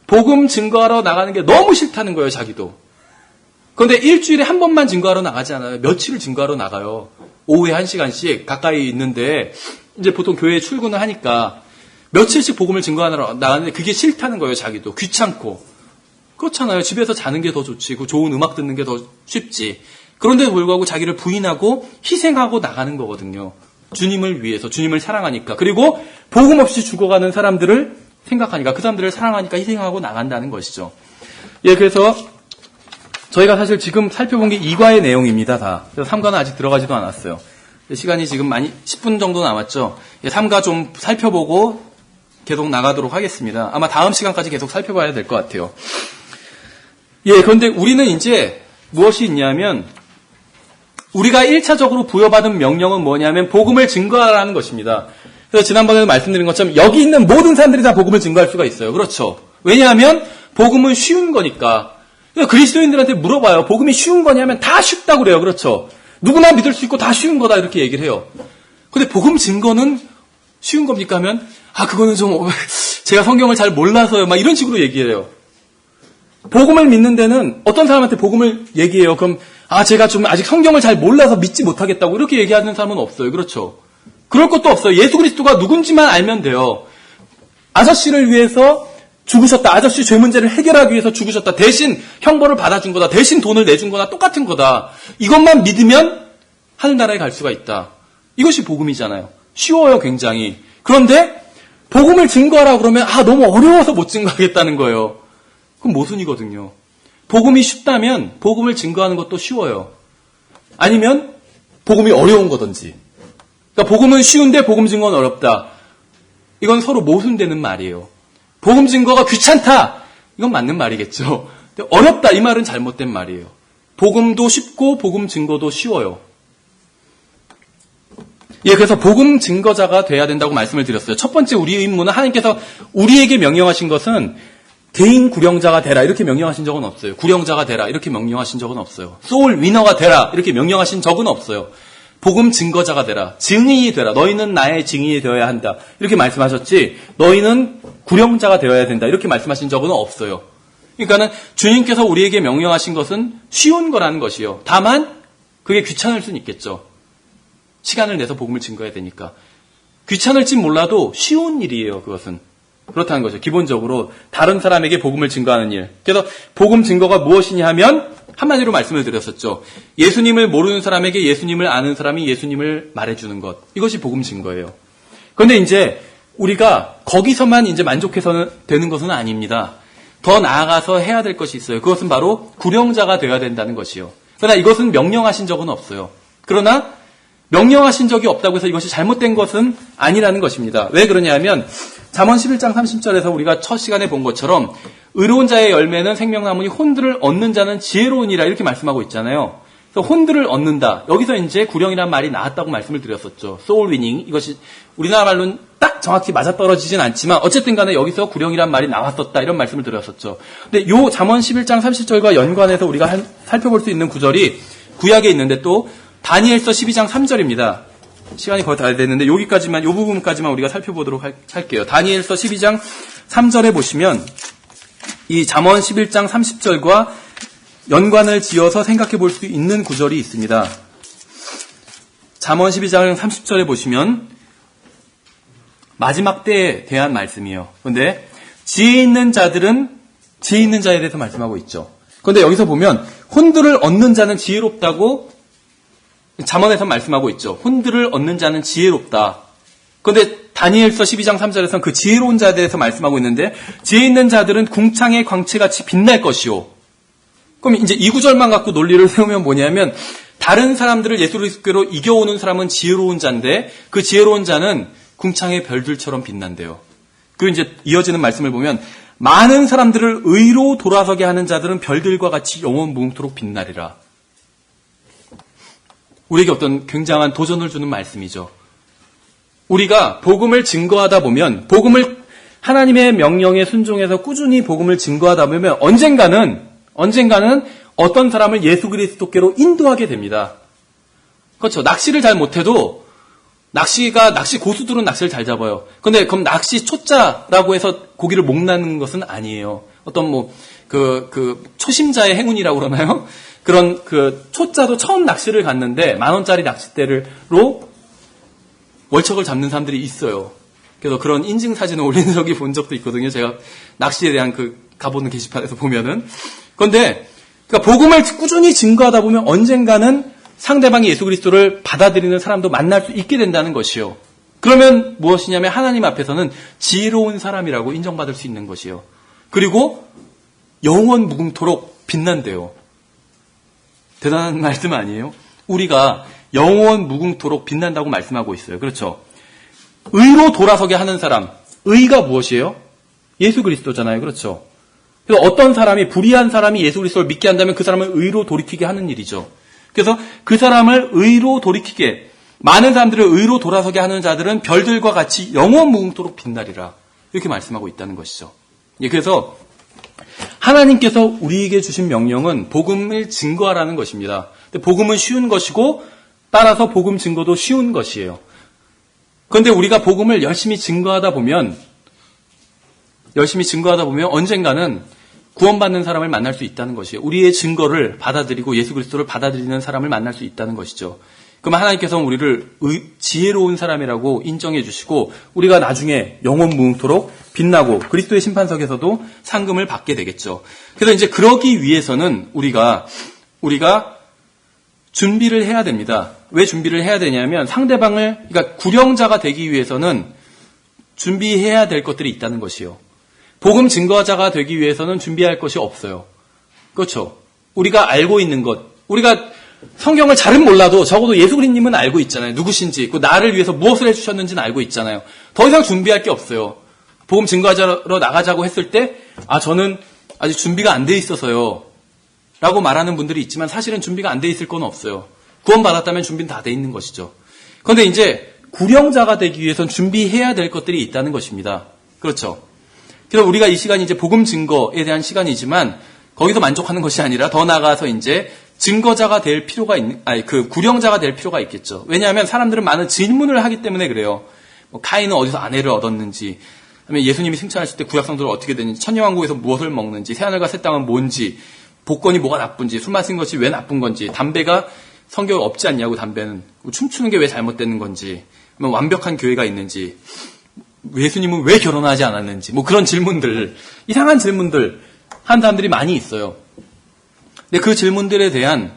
복음 증거하러 나가는 게 너무 싫다는 거예요. 자기도. 그런데 일주일에 한 번만 증거하러 나가지 않아요. 며칠을 증거하러 나가요. 오후에 1시간씩 가까이 있는데 이제 보통 교회에 출근을 하니까 며칠씩 복음을 증거하러 나가는데 그게 싫다는 거예요. 자기도. 귀찮고. 그렇잖아요. 집에서 자는 게 더 좋지. 그 좋은 음악 듣는 게 더 쉽지. 그런데도 불구하고 자기를 부인하고 희생하고 나가는 거거든요. 주님을 위해서. 주님을 사랑하니까. 그리고 복음 없이 죽어가는 사람들을 생각하니까. 그 사람들을 사랑하니까 희생하고 나간다는 것이죠. 예, 그래서 저희가 사실 지금 살펴본 게 2과의 내용입니다. 다. 그래서 3과는 아직 들어가지도 않았어요. 시간이 지금 많이 10분 정도 남았죠. 3과 좀 살펴보고 계속 나가도록 하겠습니다. 아마 다음 시간까지 계속 살펴봐야 될 것 같아요. 예, 그런데 우리는 이제 무엇이 있냐면 우리가 1차적으로 부여받은 명령은 뭐냐면 복음을 증거하라는 것입니다. 그래서 지난번에도 말씀드린 것처럼 여기 있는 모든 사람들이 다 복음을 증거할 수가 있어요. 그렇죠. 왜냐하면 복음은 쉬운 거니까. 그리스도인들한테 물어봐요. 복음이 쉬운 거냐면 다 쉽다고 그래요. 그렇죠. 누구나 믿을 수 있고 다 쉬운 거다 이렇게 얘기를 해요. 근데 복음 증거는 쉬운 겁니까 하면 그거는 좀 제가 성경을 잘 몰라서요. 막 이런 식으로 얘기를 해요. 복음을 믿는 데는 어떤 사람한테 복음을 얘기해요. 그럼 제가 좀 아직 성경을 잘 몰라서 믿지 못하겠다고 이렇게 얘기하는 사람은 없어요. 그렇죠. 그럴 것도 없어요. 예수 그리스도가 누군지만 알면 돼요. 아저씨를 위해서 죽으셨다. 아저씨 죄 문제를 해결하기 위해서 죽으셨다. 대신 형벌을 받아준 거다. 대신 돈을 내준 거나 똑같은 거다. 이것만 믿으면 하늘나라에 갈 수가 있다. 이것이 복음이잖아요. 쉬워요, 굉장히. 그런데 복음을 증거하라 그러면 너무 어려워서 못 증거하겠다는 거예요. 그럼 모순이거든요. 복음이 쉽다면 복음을 증거하는 것도 쉬워요. 아니면 복음이 어려운 거든지. 그러니까 복음은 쉬운데 복음 증거는 어렵다. 이건 서로 모순되는 말이에요. 복음 증거가 귀찮다. 이건 맞는 말이겠죠. 근데 어렵다. 이 말은 잘못된 말이에요. 복음도 쉽고 복음 증거도 쉬워요. 예, 그래서 복음 증거자가 돼야 된다고 말씀을 드렸어요. 첫 번째 우리의 임무는 하나님께서 우리에게 명령하신 것은 대인 구령자가 되라 이렇게 명령하신 적은 없어요. 구령자가 되라 이렇게 명령하신 적은 없어요. 소울 위너가 되라 이렇게 명령하신 적은 없어요. 복음 증거자가 되라. 증인이 되라. 너희는 나의 증인이 되어야 한다. 이렇게 말씀하셨지 너희는 구령자가 되어야 된다. 이렇게 말씀하신 적은 없어요. 그러니까는 주님께서 우리에게 명령하신 것은 쉬운 거라는 것이요. 다만 그게 귀찮을 수는 있겠죠. 시간을 내서 복음을 증거해야 되니까. 귀찮을진 몰라도 쉬운 일이에요. 그것은. 그렇다는 거죠. 기본적으로 다른 사람에게 복음을 증거하는 일. 그래서 복음 증거가 무엇이냐 하면 한마디로 말씀을 드렸었죠. 예수님을 모르는 사람에게 예수님을 아는 사람이 예수님을 말해주는 것. 이것이 복음 증거예요. 그런데 이제 우리가 거기서만 이제 만족해서는 되는 것은 아닙니다. 더 나아가서 해야 될 것이 있어요. 그것은 바로 구령자가 되어야 된다는 것이요. 그러나 이것은 명령하신 적은 없어요. 그러나 명령하신 적이 없다고 해서 이것이 잘못된 것은 아니라는 것입니다. 왜 그러냐 하면 잠언 11장 30절에서 우리가 첫 시간에 본 것처럼 의로운 자의 열매는 생명나무니 혼들을 얻는 자는 지혜로우니라 이렇게 말씀하고 있잖아요. 그래서 혼들을 얻는다. 여기서 이제 구령이란 말이 나왔다고 말씀을 드렸었죠. 소울 위닝. 이것이 우리나라 말로는 딱 정확히 맞아떨어지진 않지만 어쨌든 간에 여기서 구령이란 말이 나왔었다. 이런 말씀을 드렸었죠. 근데 요 잠언 11장 30절과 연관해서 우리가 살펴볼 수 있는 구절이 구약에 있는데 또 다니엘서 12장 3절입니다. 시간이 거의 다 됐는데 여기까지만, 요 부분까지만 우리가 살펴보도록 할게요. 다니엘서 12장 3절에 보시면 이 잠언 11장 30절과 연관을 지어서 생각해 볼 수 있는 구절이 있습니다. 잠언 12장 30절에 보시면 마지막 때에 대한 말씀이에요. 그런데 지혜 있는 자들은 지혜 있는 자에 대해서 말씀하고 있죠. 그런데 여기서 보면 혼들을 얻는 자는 지혜롭다고 잠언에서 말씀하고 있죠. 혼들을 얻는 자는 지혜롭다. 그런데 다니엘서 12장 3절에서는 그 지혜로운 자에 대해서 말씀하고 있는데 지혜 있는 자들은 궁창의 광채같이 빛날 것이요. 그럼 이제 이 구절만 갖고 논리를 세우면 뭐냐면 다른 사람들을 예수 그리스도로 이겨오는 사람은 지혜로운 자인데 그 지혜로운 자는 궁창의 별들처럼 빛난대요. 그리고 이제 이어지는 말씀을 보면 많은 사람들을 의로 돌아서게 하는 자들은 별들과 같이 영원 무궁토록 빛나리라. 우리에게 어떤 굉장한 도전을 주는 말씀이죠. 우리가 복음을 증거하다 보면 하나님의 명령에 순종해서 꾸준히 복음을 증거하다 보면 언젠가는 어떤 사람을 예수 그리스도께로 인도하게 됩니다. 그렇죠. 낚시를 잘 못해도 낚시 고수들은 낚시를 잘 잡아요. 근데 그럼 낚시 초짜라고 해서 고기를 못 나는 것은 아니에요. 어떤 초심자의 행운이라고 그러나요? 그런 초짜도 처음 낚시를 갔는데 10,000원짜리 낚싯대로 월척을 잡는 사람들이 있어요. 그래서 그런 인증 사진을 올리는 적이 본 적도 있거든요. 제가 낚시에 대한 가보는 게시판에서 보면은. 그런데 그러니까 복음을 꾸준히 증거하다 보면 언젠가는 상대방이 예수 그리스도를 받아들이는 사람도 만날 수 있게 된다는 것이요. 그러면 무엇이냐면 하나님 앞에서는 지혜로운 사람이라고 인정받을 수 있는 것이요. 그리고 영원 무궁토록 빛난대요. 대단한 말씀 아니에요? 우리가 영원 무궁토록 빛난다고 말씀하고 있어요. 그렇죠? 의로 돌아서게 하는 사람. 의가 무엇이에요? 예수 그리스도잖아요. 그렇죠? 그래서 어떤 사람이, 불의한 사람이 예수 그리스도를 믿게 한다면 그 사람을 의로 돌이키게 하는 일이죠. 그래서 그 사람을 의로 돌이키게, 많은 사람들을 의로 돌아서게 하는 자들은 별들과 같이 영원 무궁토록 빛나리라. 이렇게 말씀하고 있다는 것이죠. 예, 그래서 하나님께서 우리에게 주신 명령은 복음을 증거하라는 것입니다. 근데 복음은 쉬운 것이고 따라서 복음 증거도 쉬운 것이에요. 그런데 우리가 복음을 열심히 증거하다 보면 언젠가는 구원받는 사람을 만날 수 있다는 것이에요. 우리의 증거를 받아들이고 예수 그리스도를 받아들이는 사람을 만날 수 있다는 것이죠. 그럼 하나님께서는 우리를 지혜로운 사람이라고 인정해 주시고 우리가 나중에 영원 무궁토록 빛나고 그리스도의 심판석에서도 상금을 받게 되겠죠. 그래서 이제 그러기 위해서는 우리가 준비를 해야 됩니다. 왜 준비를 해야 되냐면 그러니까 구령자가 되기 위해서는 준비해야 될 것들이 있다는 것이요. 복음 증거자가 되기 위해서는 준비할 것이 없어요. 그렇죠. 우리가 알고 있는 것, 우리가 성경을 잘은 몰라도 적어도 예수 그리스도님은 알고 있잖아요. 누구신지, 나를 위해서 무엇을 해주셨는지는 알고 있잖아요. 더 이상 준비할 게 없어요. 복음 증거하러 나가자고 했을 때, 저는 아직 준비가 안 돼 있어서요. 라고 말하는 분들이 있지만 사실은 준비가 안 돼 있을 건 없어요. 구원받았다면 준비는 다 돼 있는 것이죠. 그런데 이제 구령자가 되기 위해선 준비해야 될 것들이 있다는 것입니다. 그렇죠. 그래서 우리가 이 시간이 이제 복음 증거에 대한 시간이지만 거기서 만족하는 것이 아니라 더 나아가서 이제 증거자가 될 필요가 구령자가 될 필요가 있겠죠. 왜냐하면 사람들은 많은 질문을 하기 때문에 그래요. 가인은 어디서 아내를 얻었는지, 아니면 예수님이 승천하실 때 구약성도를 어떻게 되는지, 천녀왕국에서 무엇을 먹는지, 새하늘과 새 땅은 뭔지, 복권이 뭐가 나쁜지, 술 마신 것이 왜 나쁜 건지, 담배가 성경에 없지 않냐고 담배는, 춤추는 게 왜 잘못되는 건지, 완벽한 교회가 있는지, 예수님은 왜 결혼하지 않았는지, 그런 질문들, 이상한 질문들 한 사람들이 많이 있어요. 근데 그 질문들에 대한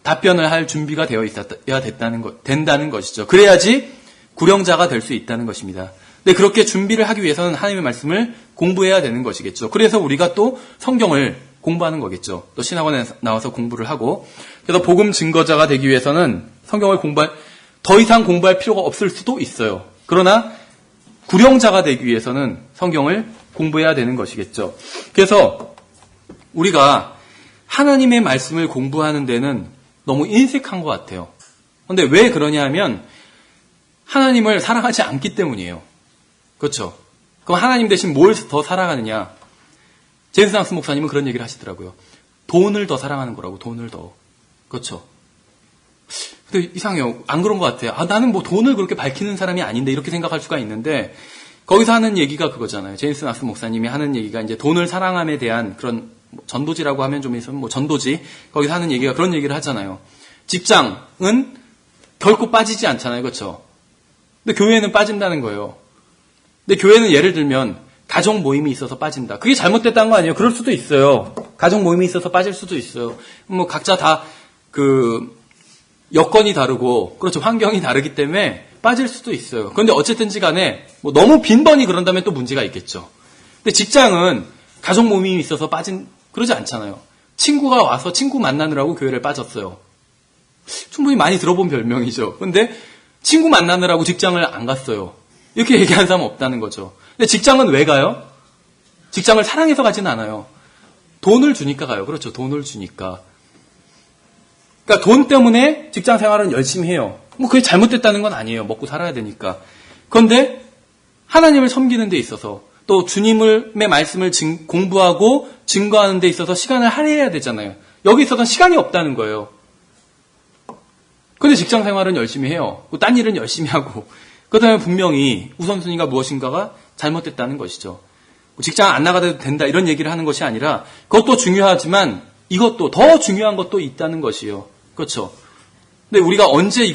답변을 할 준비가 되어 있어야 된다는 것이죠. 그래야지 구령자가 될 수 있다는 것입니다. 근데 그렇게 준비를 하기 위해서는 하나님의 말씀을 공부해야 되는 것이겠죠. 그래서 우리가 또 성경을 공부하는 거겠죠. 또 신학원에 나와서 공부를 하고, 그래서 복음 증거자가 되기 위해서는 성경을 더 이상 공부할 필요가 없을 수도 있어요. 그러나 구령자가 되기 위해서는 성경을 공부해야 되는 것이겠죠. 그래서 우리가 하나님의 말씀을 공부하는 데는 너무 인색한 것 같아요. 그런데 왜 그러냐 하면 하나님을 사랑하지 않기 때문이에요. 그렇죠? 그럼 하나님 대신 뭘 더 사랑하느냐? 제임스 랑스 목사님은 그런 얘기를 하시더라고요. 돈을 더 사랑하는 거라고, 돈을 더. 그렇죠? 근데 이상해요. 안 그런 것 같아요. 나는 돈을 그렇게 밝히는 사람이 아닌데 이렇게 생각할 수가 있는데 거기서 하는 얘기가 그거잖아요. 제임스 랑스 목사님이 하는 얘기가 이제 돈을 사랑함에 대한 그런 전도지라고 하면 좀 있으면 전도지 거기서 하는 얘기가 그런 얘기를 하잖아요. 직장은 결코 빠지지 않잖아요. 그렇죠? 근데 교회는 빠진다는 거예요. 근데 교회는 예를 들면 가족 모임이 있어서 빠진다. 그게 잘못됐다는 거 아니에요? 그럴 수도 있어요. 가족 모임이 있어서 빠질 수도 있어요. 각자 다 여건이 다르고, 그렇죠. 환경이 다르기 때문에 빠질 수도 있어요. 그런데 어쨌든지 간에 너무 빈번히 그런다면 또 문제가 있겠죠. 근데 직장은 가족 모임이 있어서 그러지 않잖아요. 친구가 와서 친구 만나느라고 교회를 빠졌어요. 충분히 많이 들어본 별명이죠. 근데 친구 만나느라고 직장을 안 갔어요. 이렇게 얘기하는 사람은 없다는 거죠. 근데 직장은 왜 가요? 직장을 사랑해서 가지는 않아요. 돈을 주니까 가요. 그렇죠. 돈을 주니까. 그러니까 돈 때문에 직장 생활은 열심히 해요. 그게 잘못됐다는 건 아니에요. 먹고 살아야 되니까. 그런데 하나님을 섬기는 데 있어서 또 주님의 말씀을 공부하고 증거하는 데 있어서 시간을 할애해야 되잖아요. 여기 있어서는 시간이 없다는 거예요. 그런데 직장 생활은 열심히 해요. 딴 일은 열심히 하고. 그렇다면 분명히 우선순위가 무엇인가가 잘못됐다는 것이죠. 직장 안 나가도 된다 이런 얘기를 하는 것이 아니라 그것도 중요하지만 이것도 더 중요한 것도 있다는 것이에요. 그렇죠? 근데 우리가 언제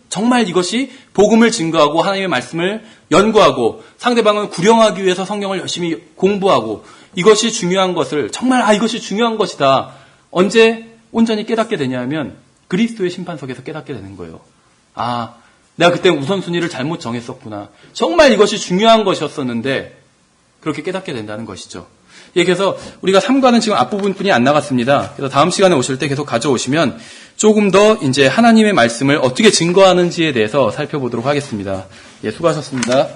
정말 이것이 복음을 증거하고 하나님의 말씀을 연구하고 상대방을 구령하기 위해서 성경을 열심히 공부하고 이것이 중요한 것을 정말 이것이 중요한 것이다. 언제 온전히 깨닫게 되냐면 그리스도의 심판석에서 깨닫게 되는 거예요. 내가 그때 우선순위를 잘못 정했었구나. 정말 이것이 중요한 것이었었는데 그렇게 깨닫게 된다는 것이죠. 그래서 우리가 3과는 지금 앞부분뿐이 안 나갔습니다. 그래서 다음 시간에 오실 때 계속 가져오시면 조금 더 이제 하나님의 말씀을 어떻게 증거하는지에 대해서 살펴보도록 하겠습니다. 수고하셨습니다.